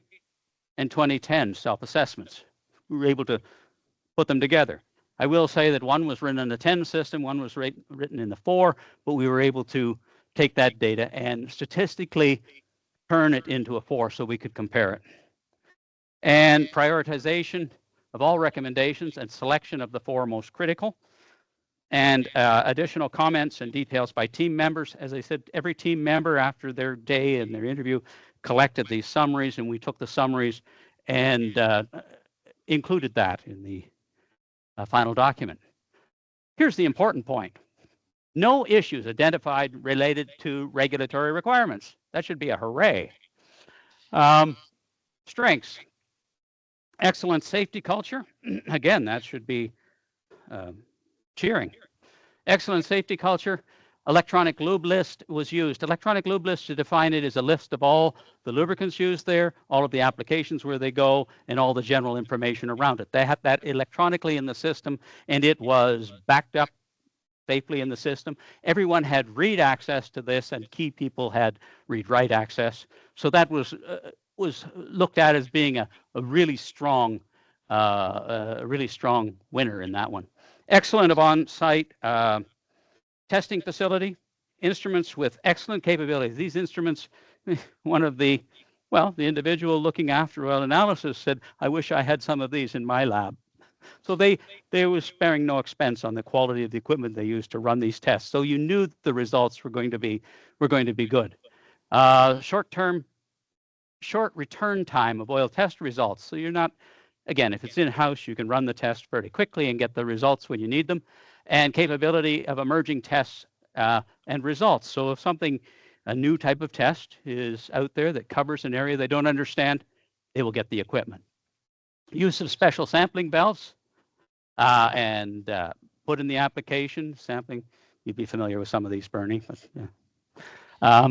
and 2010 self-assessments. We were able to put them together. I will say that one was written in the 10 system, one was written in the 4, but we were able to take that data and statistically turn it into a 4 so we could compare it. And prioritization of all recommendations and selection of the 4 most critical. And additional comments and details by team members. As I said, every team member after their day and their interview collected these summaries, and we took the summaries and included that in the final document. Here's the important point. No issues identified related to regulatory requirements. That should be a hooray. Strengths. Excellent safety culture. Again, that should be cheering. Excellent safety culture. Electronic lube list was used. Electronic lube list, to define it, is a list of all the lubricants used there, all of the applications where they go, and all the general information around it. They had that electronically in the system, and it was backed up safely in the system. Everyone had read access to this, and key people had read-write access. So that was looked at as being a really strong winner in that one. Excellent of on-site testing facility, instruments with excellent capabilities. These instruments, one of the individual looking after oil analysis said, I wish I had some of these in my lab. So they were sparing no expense on the quality of the equipment they used to run these tests. So you knew the results were going to be good. Short return time of oil test results. So you're not, again, if it's in-house, you can run the test fairly quickly and get the results when you need them. And capability of emerging tests and results. So if a new type of test is out there that covers an area they don't understand, they will get the equipment. Use of special sampling valves and put in the application, sampling You'd be familiar with some of these, Bernie. But, yeah.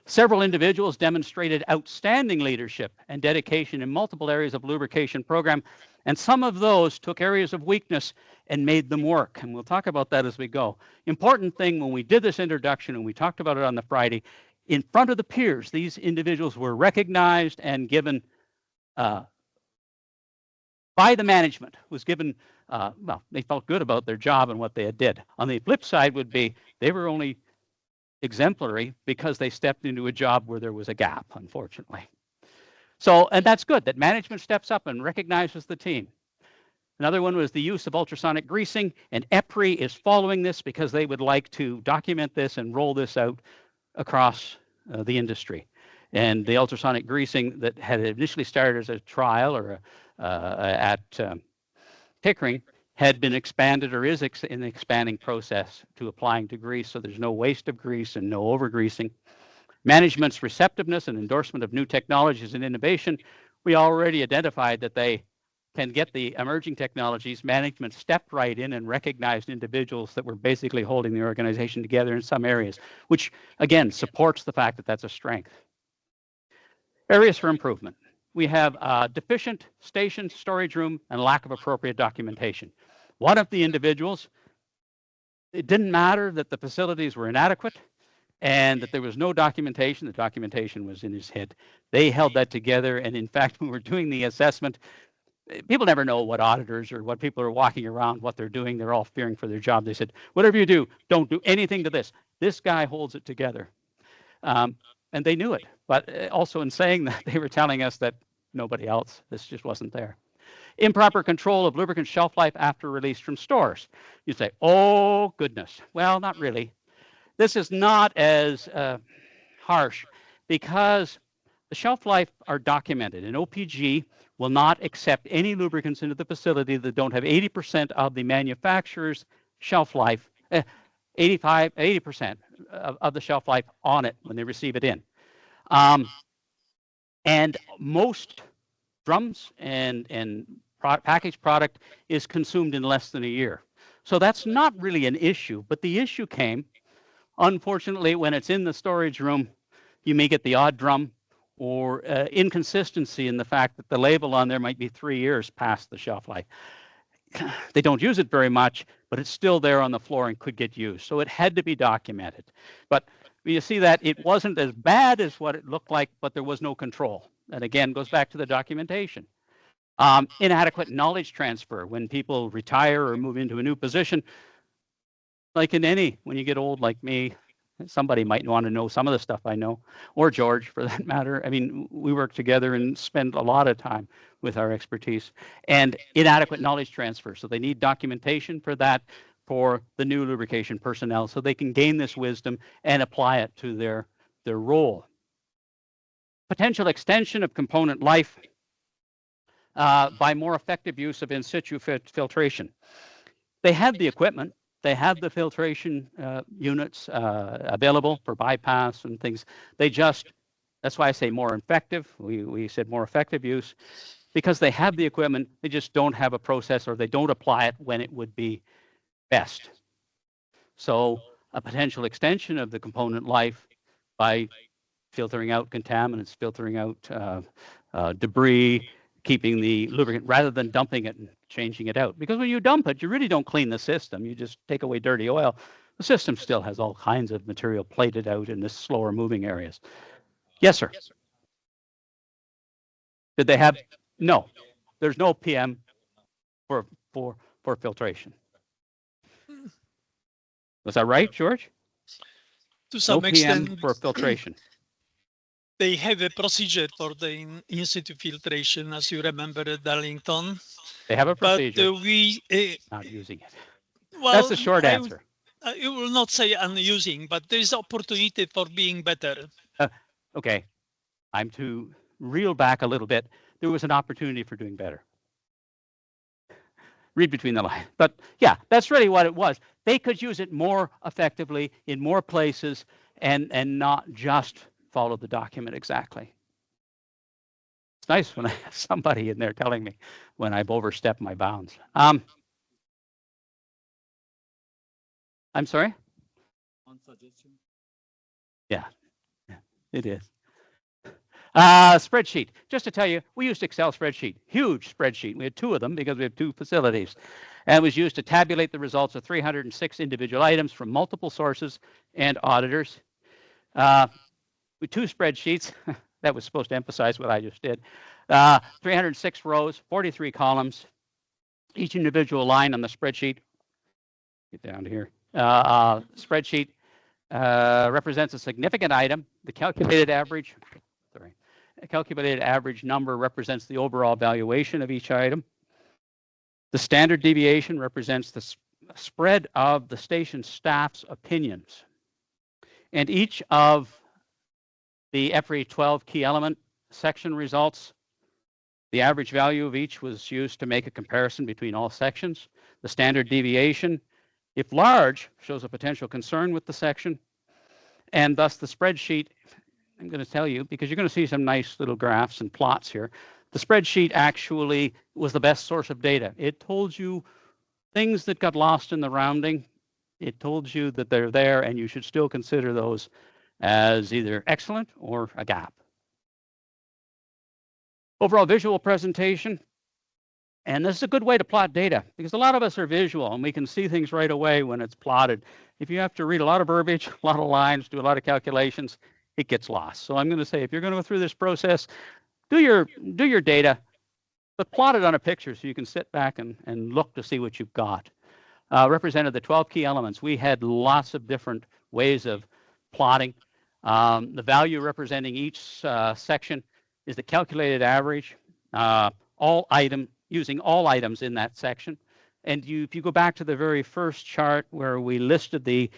Several individuals demonstrated outstanding leadership and dedication in multiple areas of lubrication program, and some of those took areas of weakness and made them work. And we'll talk about that as we go. Important thing when we did this introduction, and we talked about it on the Friday, in front of the peers, these individuals were recognized and given by the management, was given, well, they felt good about their job and what they had did. On the flip side would be they were only exemplary because they stepped into a job where there was a gap, unfortunately. So, and that's good that management steps up and recognizes the team. Another one was the use of ultrasonic greasing, and EPRI is following this because they would like to document this and roll this out across the industry. And the ultrasonic greasing that had initially started as a trial or at Pickering had been expanded or is in the expanding process to applying to grease, so there's no waste of grease and no over-greasing. Management's receptiveness and endorsement of new technologies and innovation, we already identified that they can get the emerging technologies. Management stepped right in and recognized individuals that were basically holding the organization together in some areas, which again supports the fact that that's a strength. Areas for improvement. We have deficient station, storage room, and lack of appropriate documentation. One of the individuals, it didn't matter that the facilities were inadequate and that there was no documentation. The documentation was in his head. They held that together, and in fact, when we were doing the assessment, people never know what auditors or what people are walking around, what they're doing. They're all fearing for their job. They said, whatever you do, don't do anything to this. This guy holds it together. And they knew it. But also in saying that, they were telling us that nobody else, this just wasn't there. Improper control of lubricant shelf life after release from stores. You say, oh, goodness. Well, not really. This is not as harsh because the shelf life are documented, and OPG will not accept any lubricants into the facility that don't have 80% of the manufacturer's shelf life, 80% of the shelf life on it when they receive it in. And most drums and packaged product is consumed in less than a year. So that's not really an issue, but the issue came, unfortunately, when it's in the storage room, you may get the odd drum or inconsistency in the fact that the label on there might be 3 years past the shelf life. They don't use it very much, but it's still there on the floor and could get used. So it had to be documented. But you see that it wasn't as bad as what it looked like, but there was no control. And again, goes back to the documentation. Inadequate knowledge transfer when people retire or move into a new position. Like in any, when you get old like me, somebody might want to know some of the stuff I know, or George for that matter. I mean, we work together and spend a lot of time with our expertise. And inadequate knowledge transfer. So they need documentation for that for the new lubrication personnel so they can gain this wisdom and apply it to their role. Potential extension of component life by more effective use of in situ filtration. They have the equipment. They have the filtration units available for bypass and things. They just, that's why I say more effective. We said more effective use because they have the equipment. They just don't have a process or they don't apply it when it would be best. So a potential extension of the component life by filtering out contaminants, filtering out debris, keeping the lubricant rather than dumping it and changing it out. Because when you dump it, you really don't clean the system. You just take away dirty oil. The system still has all kinds of material plated out in the slower moving areas. Yes, sir. Did they have? No, there's no PM for filtration. Was that right, George? To some extent, PM for filtration. They have a procedure for the in situ filtration, as you remember at Darlington. They have a procedure. But we not using it. Well, that's the short answer. I will not say unusing, but there is opportunity for being better. Okay, I'm to reel back a little bit. There was an opportunity for doing better. Read between the lines. But yeah, that's really what it was. They could use it more effectively in more places and not just follow the document exactly. It's nice when I have somebody in there telling me when I've overstepped my bounds. I'm sorry? Yeah, it is. Spreadsheet. Just to tell you, we used Excel spreadsheet, huge spreadsheet. We had 2 of them because we have 2 facilities. And it was used to tabulate the results of 306 individual items from multiple sources and auditors. With 2 spreadsheets, that was supposed to emphasize what I just did. 306 rows, 43 columns. Each individual line on the spreadsheet, get down to here, spreadsheet represents a significant item. The calculated average number represents the overall valuation of each item. The standard deviation represents the spread of the station staff's opinions. And each of the every 12 key element section results, the average value of each was used to make a comparison between all sections. The standard deviation, if large, shows a potential concern with the section. And thus the spreadsheet, I'm going to tell you, because you're going to see some nice little graphs and plots here, the spreadsheet actually was the best source of data. It told you things that got lost in the rounding. It told you that they're there, and you should still consider those as either excellent or a gap. Overall visual presentation, and this is a good way to plot data because a lot of us are visual and we can see things right away when it's plotted. If you have to read a lot of verbiage, a lot of lines, do a lot of calculations, it gets lost. So I'm going to say, if you're going to go through this process, do your data, but plot it on a picture so you can sit back and look to see what you've got. Represented the 12 key elements. We had lots of different ways of plotting. The value representing each section is the calculated average, using all items in that section. And if you go back to the very first chart where we listed the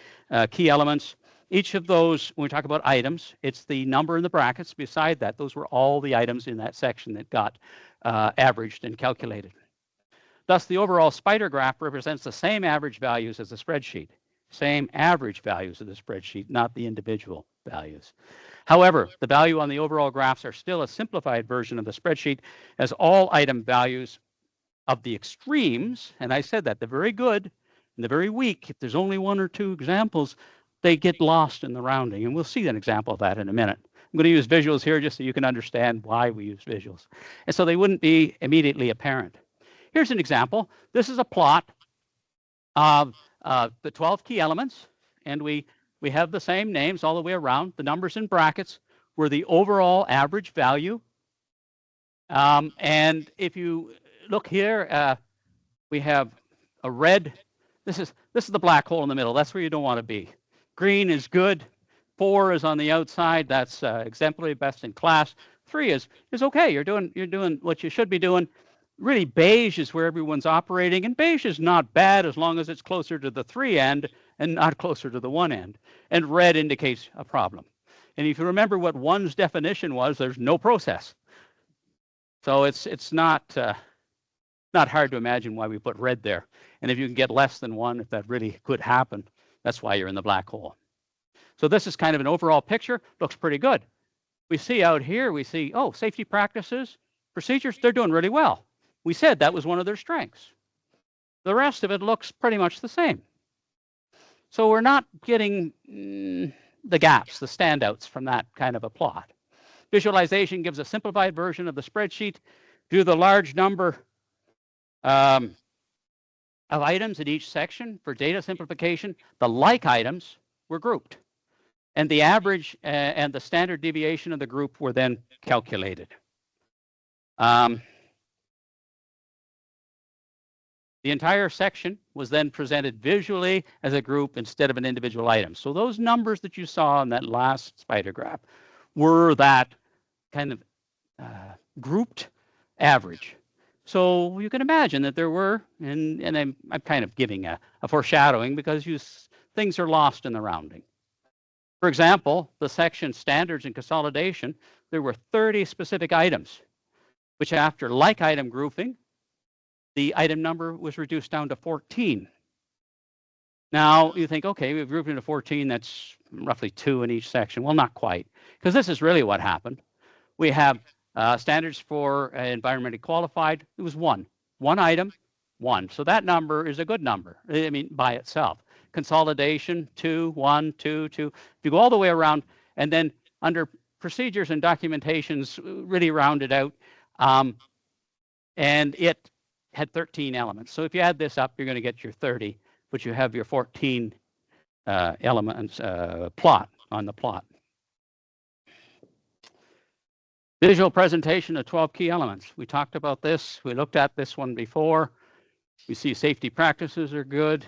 key elements, each of those, when we talk about items, it's the number in the brackets beside that. Those were all the items in that section that got averaged and calculated. Thus, the overall spider graph represents the same average values as the spreadsheet. Same average values of the spreadsheet, not the individual values. However, the value on the overall graphs are still a simplified version of the spreadsheet, as all item values of the extremes, and I said that, the very good and the very weak, if there's only 1 or 2 examples, they get lost in the rounding. And we'll see an example of that in a minute. I'm going to use visuals here just so you can understand why we use visuals. And so they wouldn't be immediately apparent. Here's an example. This is a plot of the 12 key elements, and we have the same names all the way around. The numbers in brackets were the overall average value. And if you look here, we have a red. This is the black hole in the middle. That's where you don't want to be. Green is good. 4 is on the outside. That's exemplary, best in class. 3 is okay. You're doing what you should be doing. Really, beige is where everyone's operating, and beige is not bad as long as it's closer to the 3 end and not closer to the 1 end. And red indicates a problem. And if you remember what 1's definition was, there's no process. So it's not hard to imagine why we put red there. And if you can get less than 1, if that really could happen, that's why you're in the black hole. So this is kind of an overall picture. Looks pretty good. We see out here, we see, oh, safety practices, procedures, they're doing really well. We said that was one of their strengths. The rest of it looks pretty much the same. So we're not getting the gaps, the standouts from that kind of a plot. Visualization gives a simplified version of the spreadsheet. Due to the large number of items in each section, for data simplification, the like items were grouped. And the average and the standard deviation of the group were then calculated. The entire section was then presented visually as a group instead of an individual item. So those numbers that you saw in that last spider graph were that kind of grouped average. So you can imagine that there were, and I'm kind of giving a foreshadowing because things are lost in the rounding. For example, the section standards and consolidation, there were 30 specific items, which after like item grouping, the item number was reduced down to 14. Now you think, okay, we've grouped into 14, that's roughly 2 in each section. Well, not quite, because this is really what happened. We have standards for environmentally qualified. It was 1 item, 1. So that number is a good number, I mean, by itself. Consolidation, 2, 1, 2, 2. If you go all the way around, And then under procedures and documentations, really rounded out. And it had 13 elements. So if you add this up, you're going to get your 30, but you have your 14 elements plot on the plot. Visual presentation of 12 key elements. We talked about this. We looked at this one before. We see safety practices are good.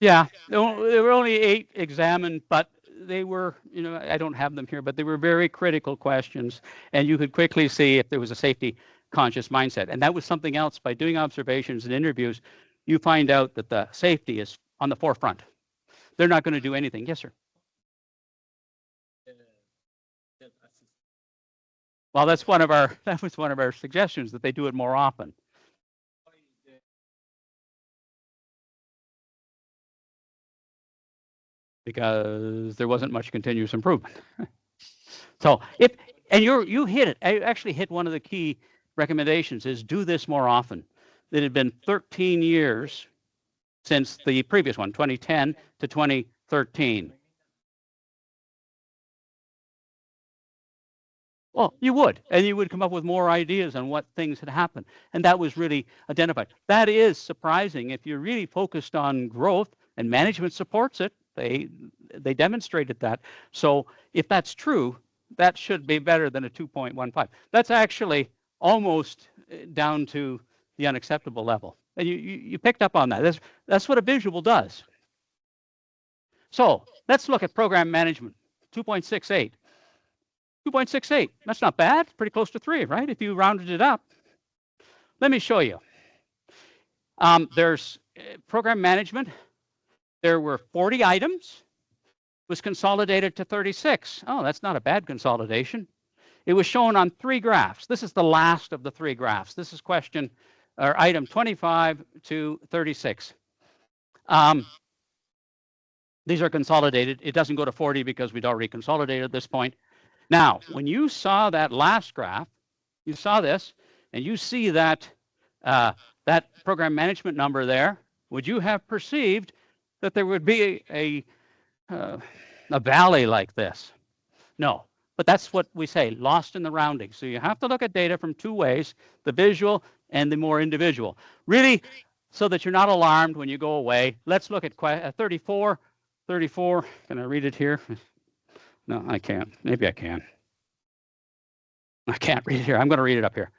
Yeah, there were only 8 examined, but they were, I don't have them here, but they were very critical questions. And you could quickly see if there was a safety conscious mindset. And that was something else. By doing observations and interviews, you find out that the safety is on the forefront. They're not going to do anything. Yes, sir. Well, that was one of our suggestions, that they do it more often. Because there wasn't much continuous improvement. So you hit it. I actually hit one of the key recommendations is do this more often. It had been 13 years since the previous one, 2010 to 2013. Well, you would, and you would come up with more ideas on what things had happened. And that was really identified. That is surprising. If you're really focused on growth and management supports it, they demonstrated that. So if that's true, that should be better than a 2.15. That's actually almost down to the unacceptable level. And you picked up on that. That's what a visual does. So let's look at program management, 2.68. 2.68, that's not bad, pretty close to 3, right? If you rounded it up. Let me show you. There's program management. There were 40 items, was consolidated to 36. Oh, that's not a bad consolidation. It was shown on 3 graphs. This is the last of the 3 graphs. This is question or item 25 to 36. These are consolidated. It doesn't go to 40 because we'd already consolidated at this point. Now, when you saw that last graph, you saw this, and you see that that program management number there, would you have perceived that there would be a valley like this? No, but that's what we say, lost in the rounding. So you have to look at data from 2 ways, the visual and the more individual. Really, so that you're not alarmed when you go away. Let's look at 34. 34, can I read it here? No, I can't. Maybe I can. I can't read it here. I'm going to read it up here.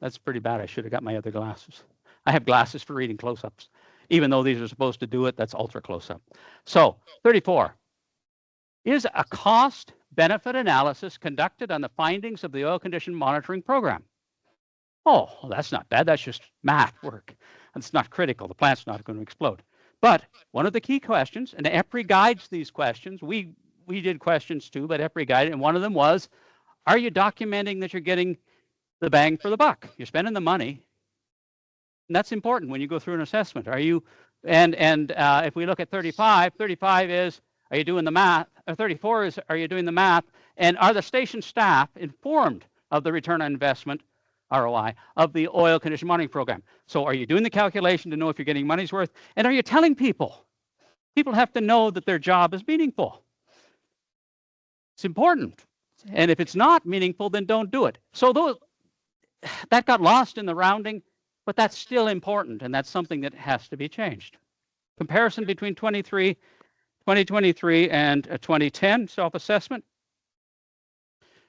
That's pretty bad. I should have got my other glasses. I have glasses for reading close-ups. Even though these are supposed to do it, that's ultra close-up. So 34. Is a cost-benefit analysis conducted on the findings of the oil condition monitoring program? Oh, well, that's not bad. That's just math work. It's not critical. The plant's not going to explode. But one of the key questions, and EPRI guides these questions. We did questions too, but EPRI guided, and one of them was, are you documenting that you're getting the bang for the buck? You're spending the money. And that's important when you go through an assessment. Are you, and if we look at 35 is, are you doing the math? 34 is, are you doing the math? And are the station staff informed of the return on investment, ROI, of the oil condition monitoring program? So are you doing the calculation to know if you're getting money's worth? And are you telling people? People have to know that their job is meaningful. It's important. And if it's not meaningful, then don't do it. So that got lost in the rounding, but that's still important, and that's something that has to be changed. Comparison between 2023 and 2010 self-assessment.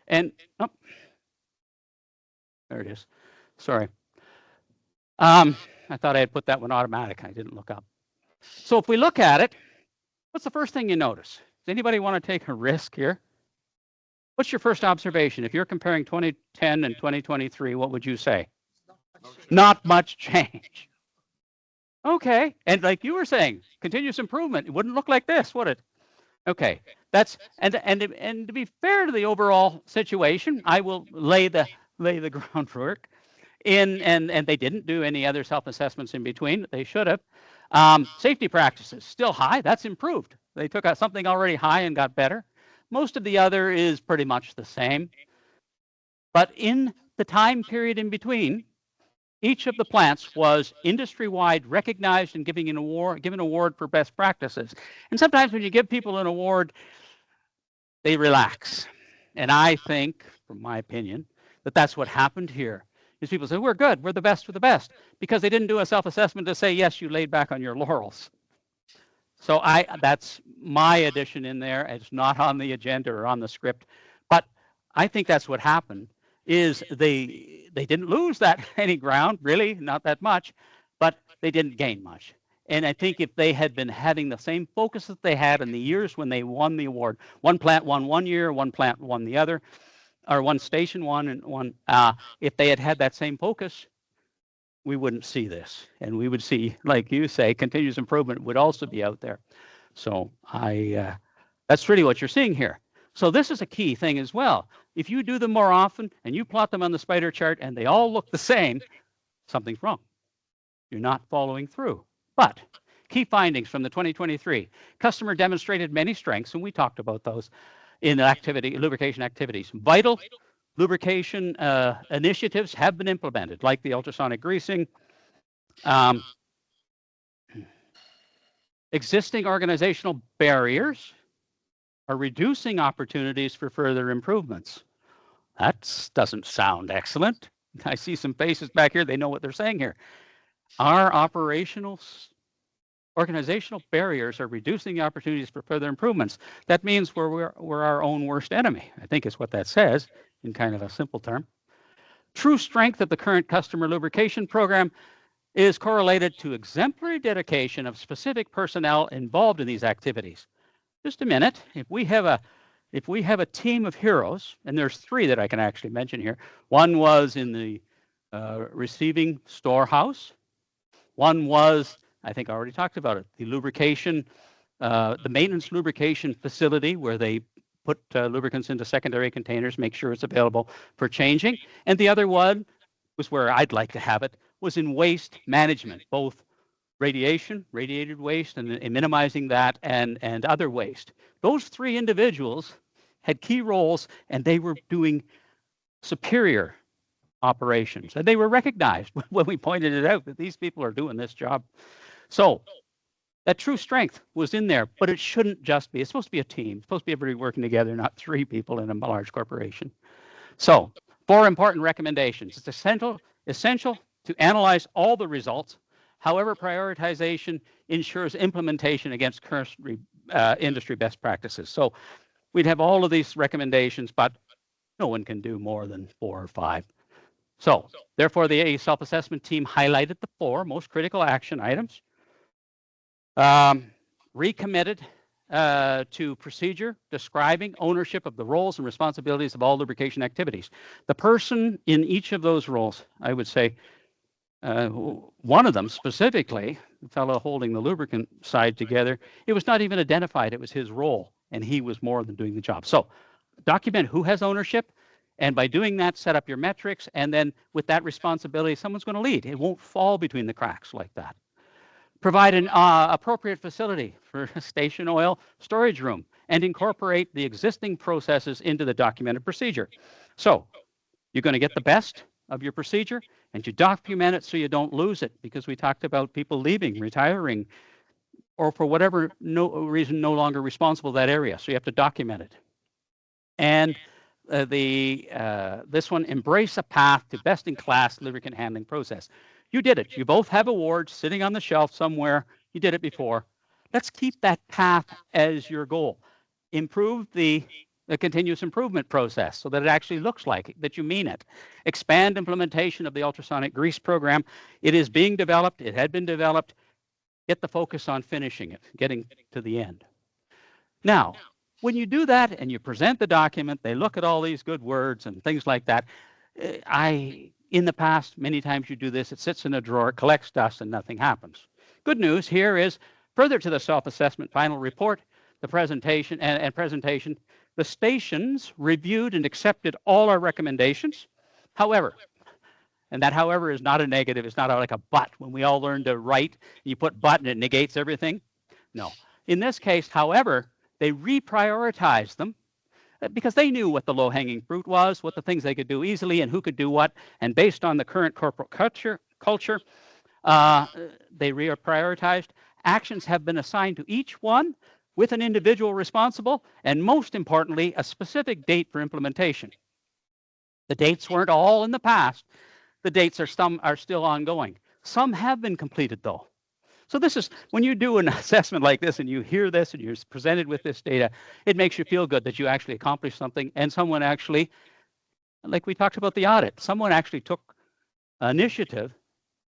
And, oh, there it is. Sorry. I thought I had put that one automatic. I didn't look up. So if we look at it, what's the first thing you notice? Does anybody want to take a risk here? What's your first observation? If you're comparing 2010 and 2023, what would you say? Not much change. Okay, and like you were saying, continuous improvement. It wouldn't look like this, would it? Okay, that's and to be fair to the overall situation, I will lay the groundwork in, and they didn't do any other self-assessments in between. They should have. Safety practices still high. That's improved. They took out something already high and got better. Most of the other is pretty much the same. But in the time period in between, each of the plants was industry-wide recognized and given an award for best practices. And sometimes when you give people an award, they relax. And I think, from my opinion, that that's what happened here. Is people say, we're good, we're the best, because they didn't do a self-assessment to say, yes, you laid back on your laurels. So that's my addition in there. It's not on the agenda or on the script, but I think that's what happened. Is they didn't lose that any ground, really, not that much, but they didn't gain much. And I think if they had been having the same focus that they had in the years when they won the award, one plant won one year, one plant won the other, or one station won, and one, if they had had that same focus, we wouldn't see this. And we would see, like you say, continuous improvement would also be out there. So that's really what you're seeing here. So this is a key thing as well. If you do them more often and you plot them on the spider chart and they all look the same, something's wrong. You're not following through. But key findings from the 2023. Customer demonstrated many strengths, and we talked about those in lubrication activities. Vital lubrication initiatives have been implemented, like the ultrasonic greasing. Existing organizational barriers are reducing opportunities for further improvements. That doesn't sound excellent. I see some faces back here. They know what they're saying here. Our organizational barriers are reducing the opportunities for further improvements. That means we're our own worst enemy, I think is what that says in kind of a simple term. True strength of the current customer lubrication program is correlated to exemplary dedication of specific personnel involved in these activities. Just a minute. If we have a team of heroes, and there's three that I can actually mention here. One was in the receiving storehouse. One was, I think I already talked about it, the lubrication, the maintenance lubrication facility where they put lubricants into secondary containers, make sure it's available for changing. And the other one was where I'd like to have it, was in waste management, both radiated waste and minimizing that and other waste. Those three individuals had key roles and they were doing superior operations. And they were recognized when we pointed it out that these people are doing this job. So that true strength was in there, but it shouldn't just be. It's supposed to be a team. It's supposed to be everybody working together, not three people in a large corporation. So 4 important recommendations. It's essential to analyze all the results. However, prioritization ensures implementation against current industry best practices. So we'd have all of these recommendations, but no one can do more than 4 or 5. So therefore, the self-assessment team highlighted the 4 most critical action items. Recommitted to procedure describing ownership of the roles and responsibilities of all lubrication activities. The person in each of those roles, I would say, one of them specifically, the fellow holding the lubricant side together, it was not even identified. It was his role, and he was more than doing the job. So document who has ownership, and by doing that, set up your metrics, and then with that responsibility, someone's going to lead. It won't fall between the cracks like that. Provide an appropriate facility for station oil storage room, and incorporate the existing processes into the documented procedure. So you're going to get the best of your procedure, and you document it so you don't lose it, because we talked about people leaving, retiring, or for whatever reason no longer responsible for that area. So you have to document it. And this one, embrace a path to best-in-class lubricant handling process. You did it. You both have awards sitting on the shelf somewhere. You did it before. Let's keep that path as your goal. Improve the continuous improvement process so that it actually looks like it, that you mean it. Expand implementation of the ultrasonic grease program. It is being developed. It had been developed. Get the focus on finishing it, getting to the end. Now, when you do that and you present the document, they look at all these good words and things like that. In the past, many times you do this, it sits in a drawer, collects dust, and nothing happens. Good news here is, further to the self-assessment final report, the presentation, the stations reviewed and accepted all our recommendations. However, and that however is not a negative, it's not like a but. When we all learn to write, you put but and it negates everything. No. In this case, however, they reprioritized them because they knew what the low-hanging fruit was, what the things they could do easily and who could do what. And based on the current corporate culture culture. They reprioritized. Actions have been assigned to each one with an individual responsible, and most importantly, a specific date for implementation. The dates weren't all in the past. The dates are still ongoing. Some have been completed, though. So this is, when you do an assessment like this and you hear this and you're presented with this data, it makes you feel good that you actually accomplished something, and someone actually, like we talked about the audit, someone actually took initiative,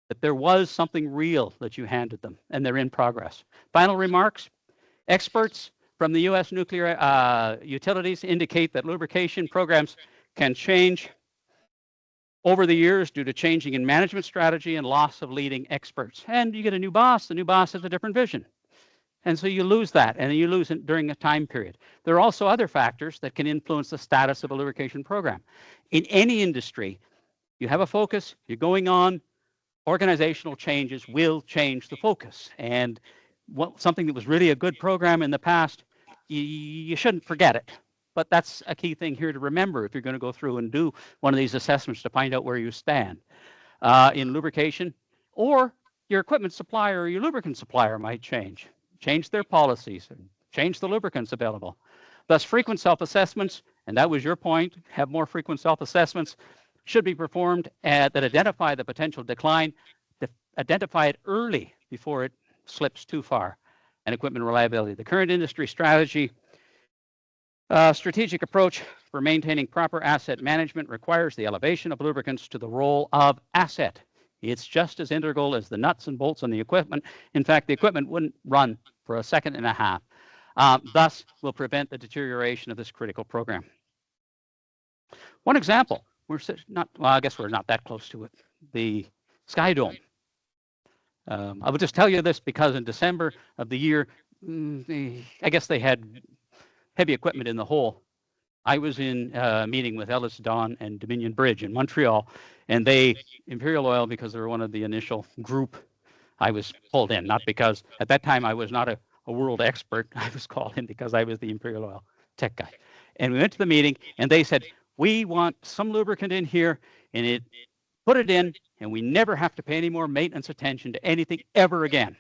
that there was something real that you handed them, and they're in progress. Final remarks. Experts from the U.S. nuclear utilities indicate that lubrication programs can change over the years due to changing in management strategy and loss of leading experts. And you get a new boss, the new boss has a different vision. And so you lose that, and you lose it during a time period. There are also other factors that can influence the status of a lubrication program. In any industry, you have a focus, you're going on, organizational changes will change the focus. And something that was really a good program in the past, you shouldn't forget it. But that's a key thing here to remember if you're going to go through and do one of these assessments to find out where you stand. In lubrication, or your equipment supplier or your lubricant supplier might change their policies, and change the lubricants available. Thus, frequent self-assessments, and that was your point, have more frequent self-assessments, should be performed that identify the potential decline, identify it early before it slips too far. And equipment reliability. The current industry strategic approach for maintaining proper asset management requires the elevation of lubricants to the role of asset. It's just as integral as the nuts and bolts on the equipment. In fact, the equipment wouldn't run for a second and a half. Thus, will prevent the deterioration of this critical program. One example, I guess we're not that close to it, the Sky Dome. I will just tell you this because in December of the year, I guess they had heavy equipment in the hole. I was in a meeting with Ellis Don and Dominion Bridge in Montreal, and Imperial Oil, because they were one of the initial group, I was pulled in, not because at that time I was not a world expert. I was called in because I was the Imperial Oil tech guy. And we went to the meeting, and they said, we want some lubricant in here, and put it in, and we never have to pay any more maintenance attention to anything ever again.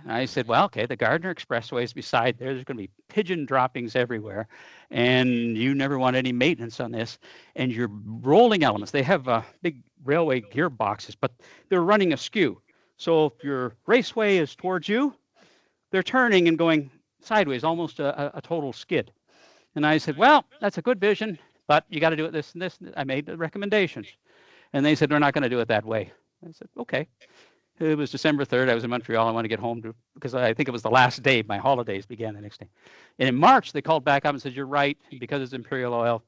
I said, well, okay, the Gardner Expressway is beside there. There's going to be pigeon droppings everywhere, and you never want any maintenance on this. And your rolling elements, they have big railway gearboxes, but they're running askew. So if your raceway is towards you, they're turning and going sideways, almost a total skid. And I said, well, that's a good vision, but you got to do it this and this. I made the recommendations. And they said, we're not going to do it that way. I said, okay. It was December 3rd. I was in Montreal. I want to get home because I think it was the last day. My holidays began the next day. And in March, they called back up and said, you're right. Because it's Imperial Oil,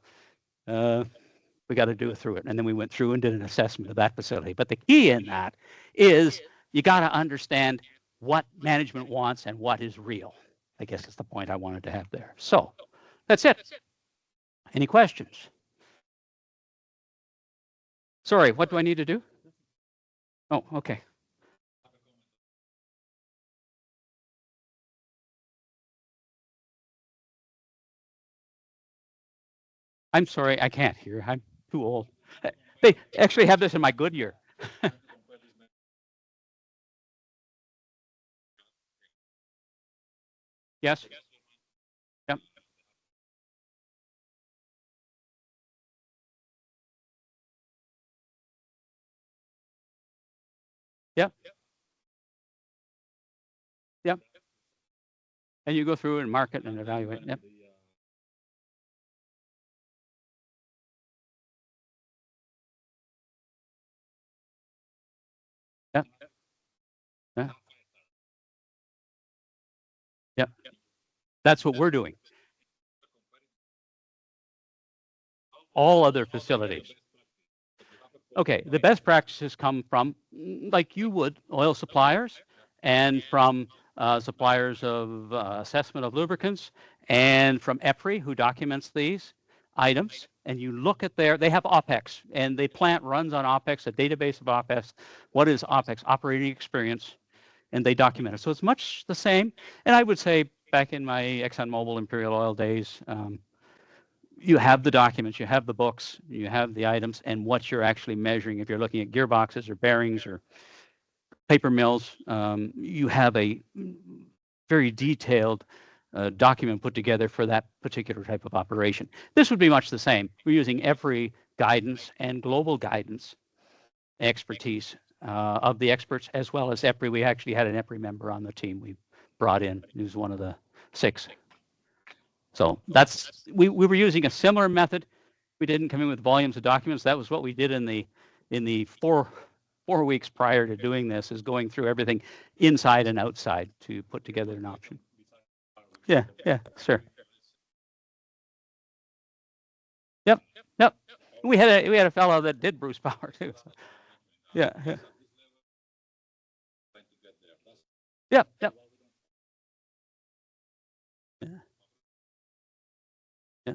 we got to do it through it. And then we went through and did an assessment of that facility. But the key in that is you got to understand what management wants and what is real. I guess that's the point I wanted to have there. So that's it. Any questions? Sorry, what do I need to do? Oh, okay. I'm sorry, I can't hear. I'm too old. They actually have this in my Goodyear. Yes? Yep. Yep. Yep. And you go through and mark it and evaluate. Yep. Yep. Yeah. Yep. That's what we're doing. All other facilities. Okay, the best practices come from, like you would, oil suppliers, and from suppliers of assessment of lubricants, and from EPRI, who documents these items. And you look at they have OPEX, and the plant runs on OPEX, a database of OPEX. What is OPEX? Operating experience, and they document it. So it's much the same. And I would say back in my ExxonMobil Imperial Oil days, you have the documents, you have the books, you have the items, and what you're actually measuring. If you're looking at gearboxes or bearings or paper mills, you have a very detailed document put together for that particular type of operation. This would be much the same. We're using EPRI guidance and global guidance expertise of the experts, as well as EPRI. We actually had an EPRI member on the team we brought in. He was one of the 6. So that's we were using a similar method. We didn't come in with volumes of documents. That was what we did in the 4 weeks prior to doing this, is going through everything inside and outside to put together an option. Yeah, sure. Yep. We had a fellow that did Bruce Power too. So. Yeah. Yep. Yeah.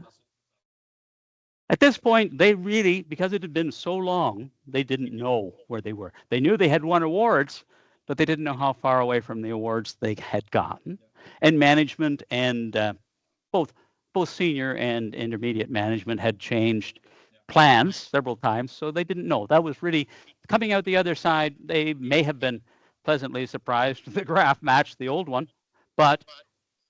At this point, they really, because it had been so long, they didn't know where they were. They knew they had won awards, but they didn't know how far away from the awards they had gotten. And management and both senior and intermediate management had changed plans several times, so they didn't know. That was really coming out the other side. They may have been pleasantly surprised the graph matched the old one, but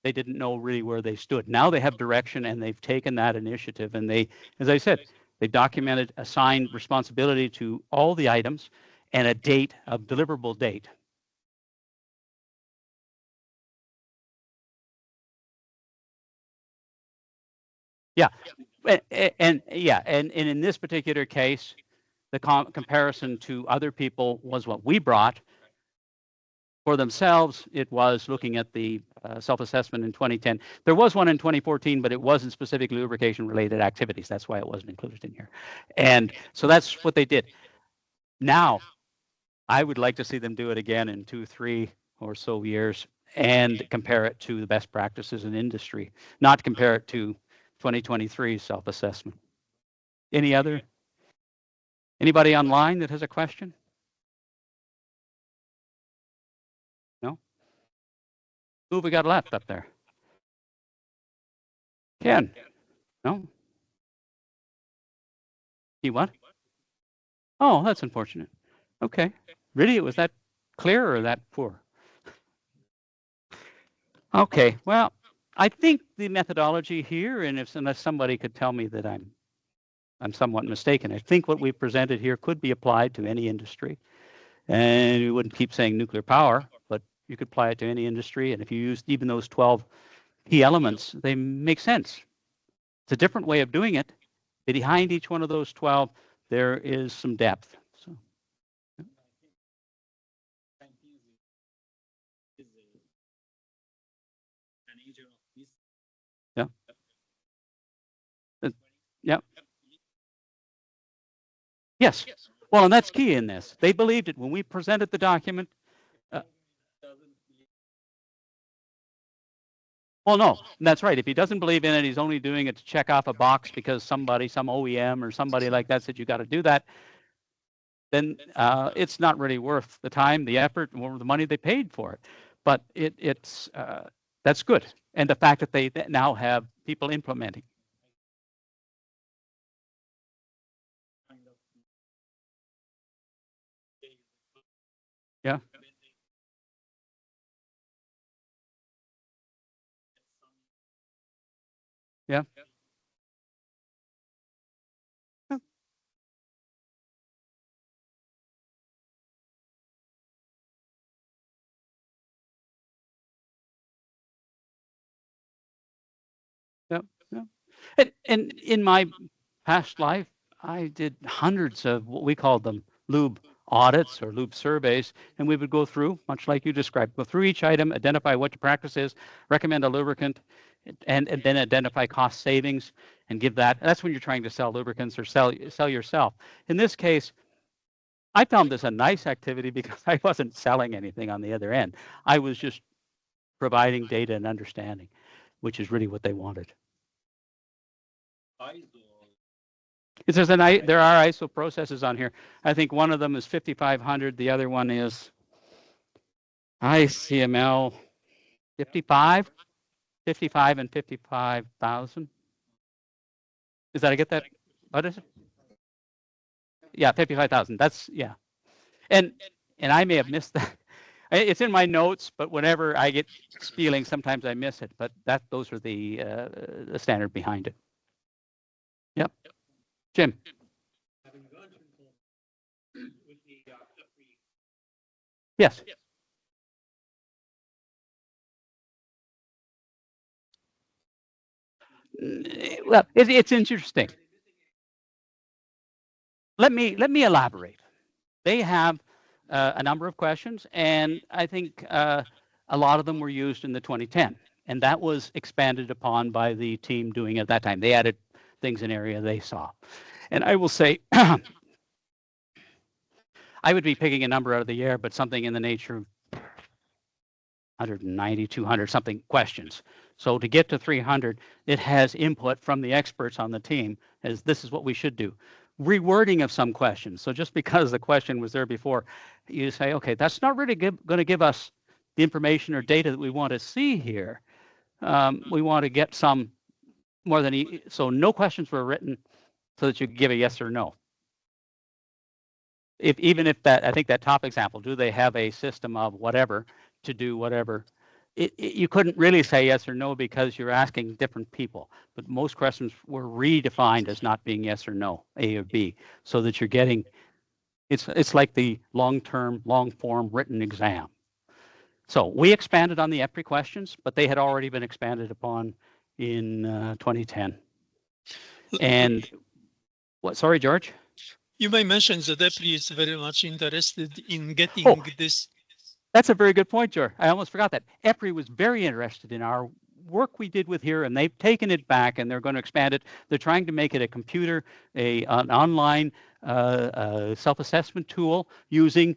they didn't know really where they stood. Now they have direction, and they've taken that initiative, and they, as I said, they documented, assigned responsibility to all the items and a date, a deliverable date. Yeah, and in this particular case, the comparison to other people was what we brought. For themselves, it was looking at the self-assessment in 2010. There was one in 2014, but it wasn't specific lubrication-related activities. That's why it wasn't included in here. And so that's what they did. Now, I would like to see them do it again in 2, 3 or so years and compare it to the best practices in industry, not compare it to 2023 self-assessment. Anybody online that has a question? No? Who have we got left up there? Ken? No? He what? Oh, that's unfortunate. Okay. Really, it was that clear or that poor? Okay. Well, I think the methodology here, and unless somebody could tell me that I'm somewhat mistaken, I think what we've presented here could be applied to any industry. And we wouldn't keep saying nuclear power, but you could apply it to any industry. And if you used even those 12 key elements, they make sense. It's a different way of doing it. Behind each one of those 12, there is some depth. So. Yeah. Yeah. Yes. Well, and that's key in this. They believed it when we presented the document. Well, no, that's right. If he doesn't believe in it, he's only doing it to check off a box because somebody, some OEM or somebody like that said you got to do that. Then it's not really worth the time, the effort, or the money they paid for it. But it's that's good, and the fact that they now have people implementing. Yeah. Yeah. Yeah. And in my past life, I did hundreds of what we called them lube audits or lube surveys, and we would go through, much like you described, go through each item, identify what your practice is, recommend a lubricant, and then identify cost savings and give that. That's when you're trying to sell lubricants or sell yourself. In this case, I found this a nice activity because I wasn't selling anything on the other end. I was just providing data and understanding, which is really what they wanted. There are ISO processes on here. I think one of them is 5500. The other one is ICML 55 and 55,000. Is that I get that? What is it? Yeah, 55,000. That's yeah. And I may have missed that. It's in my notes, but whenever I get spieling, sometimes I miss it. But those are the standard behind it. Yep. Jim. Yes. Well, it's interesting. Let me elaborate. They have a number of questions, and I think a lot of them were used in the 2010, and that was expanded upon by the team doing it at that time. They added things in area they saw, and I will say, I would be picking a number out of the air, but something in the nature of 190, 200 something questions. So to get to 300, it has input from the experts on the team as this is what we should do. Rewording of some questions. So just because the question was there before, you say, okay, that's not really going to give us the information or data that we want to see here. We want to get some more than, so no questions were written so that you could give a yes or no. Even if that, I think that top example, do they have a system of whatever to do whatever? You couldn't really say yes or no because you're asking different people, but most questions were redefined as not being yes or no, A or B, so that you're getting, it's like the long-term, long-form written exam. So we expanded on the EPRI questions, but they had already been expanded upon in 2010. And what, sorry, George? You may mention that EPRI is very much interested in getting this. That's a very good point, George. I almost forgot that. EPRI was very interested in our work we did with here, and they've taken it back, and they're going to expand it. They're trying to make it a computer, an online self-assessment tool using,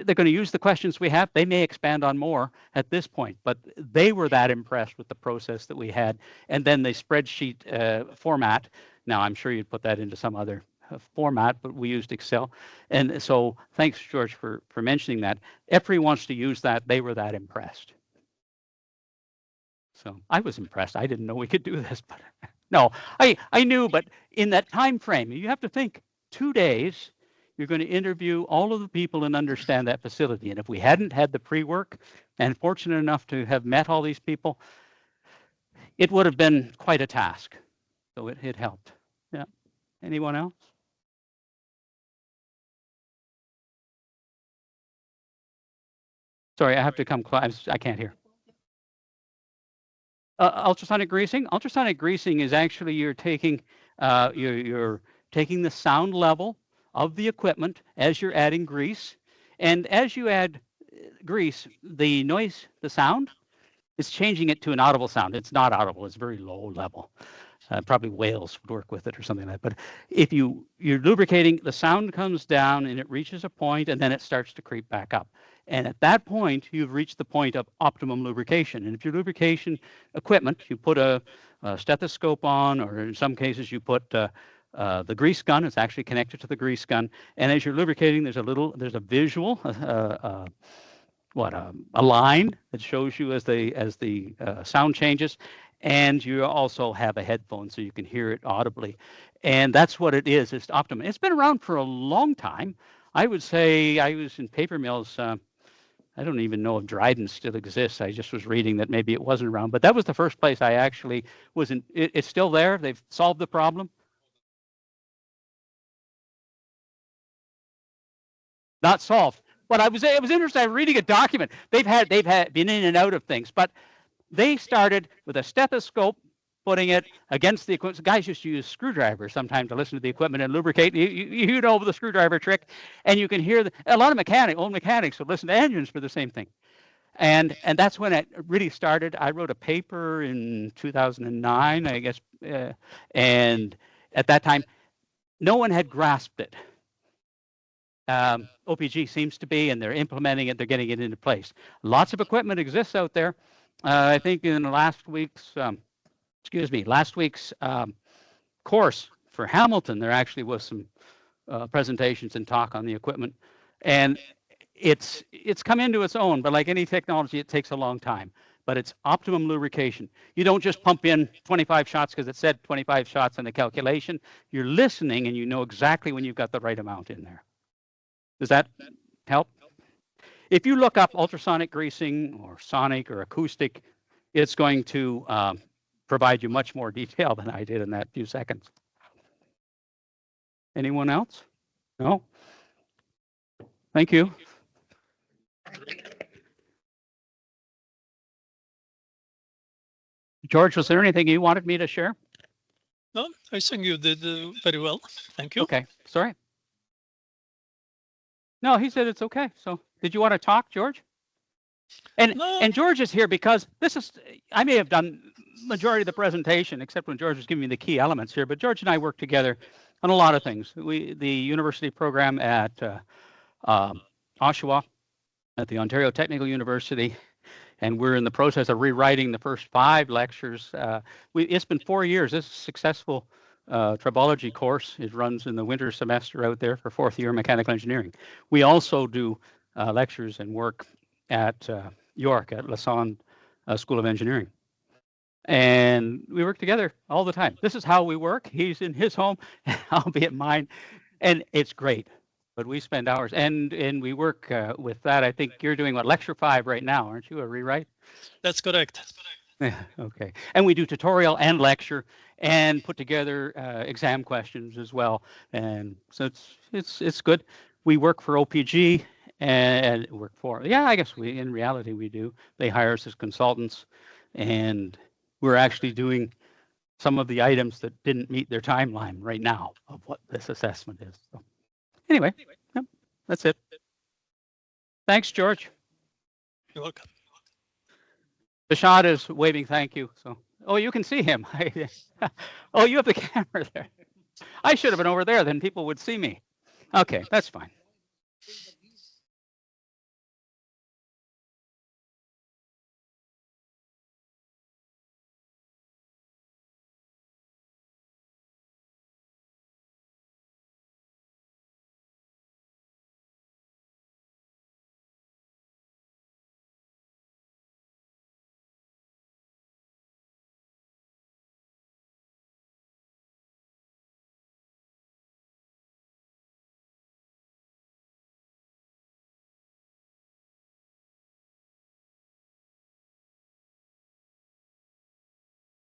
they're going to use the questions we have. They may expand on more at this point, but they were that impressed with the process that we had. And then the spreadsheet format, now I'm sure you'd put that into some other format, but we used Excel. And so thanks, George, for mentioning that. EPRI wants to use that. They were that impressed. So I was impressed. I didn't know we could do this, but no, I knew, but in that time frame, you have to think 2 days, you're going to interview all of the people and understand that facility. And if we hadn't had the pre-work and fortunate enough to have met all these people, it would have been quite a task. So it helped. Yeah. Anyone else? Sorry, I have to come close. I can't hear. Ultrasonic greasing. Ultrasonic greasing is actually you're taking taking the sound level of the equipment as you're adding grease, and as you add grease, the noise, the sound, is changing it to an audible sound. It's not audible. It's very low level. Probably whales would work with it or something like that. But if you're lubricating, the sound comes down and it reaches a point, and then it starts to creep back up. And at that point, you've reached the point of optimum lubrication. And if your lubrication equipment, you put a stethoscope on, or in some cases you put the grease gun. It's actually connected to the grease gun. And as you're lubricating, there's a visual, a line that shows you as the sound changes. And you also have a headphone so you can hear it audibly. And that's what it is. It's optimum. It's been around for a long time. I would say I was in paper mills. I don't even know if Dryden still exists. I just was reading that maybe it wasn't around. But that was the first place I actually was in. It's still there. They've solved the problem. Not solved. But it was interesting. I'm reading a document. They've had been in and out of things, but they started with a stethoscope, putting it against the equipment. Guys used to use screwdrivers sometimes to listen to the equipment and lubricate. You know the screwdriver trick, and you can hear a lot of old mechanics would listen to engines for the same thing. And that's when it really started. I wrote a paper in 2009, I guess, and at that time, no one had grasped it. OPG seems to be, and they're implementing it. They're getting it into place. Lots of equipment exists out there. I think in last week's course for Hamilton, there actually was some presentations and talk on the equipment, and it's come into its own. But like any technology, it takes a long time. but it's optimum lubrication. You don't just pump in 25 shots because it said 25 shots in the calculation. You're listening and you know exactly when you've got the right amount in there. Does that help? If you look up ultrasonic greasing or sonic or acoustic, it's going to provide you much more detail than I did in that few seconds. Anyone else? No? Thank you. George, was there anything you wanted me to share? No, I think you did very well. Thank you. Okay, sorry. No, he said it's okay. So did you want to talk, George? And No. and George is here because this is, I may have done majority of the presentation, except when George was giving me the key elements here, but George and I work together on a lot of things. The university program at Oshawa, at the Ontario Technical University, and we're in the process of rewriting the first 5 lectures. It's been 4 years. This is a successful tribology course. It runs in the winter semester out there for 4th year mechanical engineering. We also do lectures and work at York at Lassonde School of Engineering. And we work together all the time. This is how we work. He's in his home, I'll be at mine, and it's great. But we spend hours, and we work with that. I think you're doing what, lecture 5 right now, aren't you? A rewrite? That's correct. Okay. And we do tutorial and lecture and put together exam questions as well. And so it's good. We work for OPG and work for, yeah, I guess in reality we do. They hire us as consultants, and we're actually doing some of the items that didn't meet their timeline right now of what this assessment is. So anyway, yep, that's it. Thanks, George. You're welcome. Bashad is waving thank you. So, oh, you can see him. Oh, you have the camera there. I should have been over there, then people would see me. Okay, that's fine.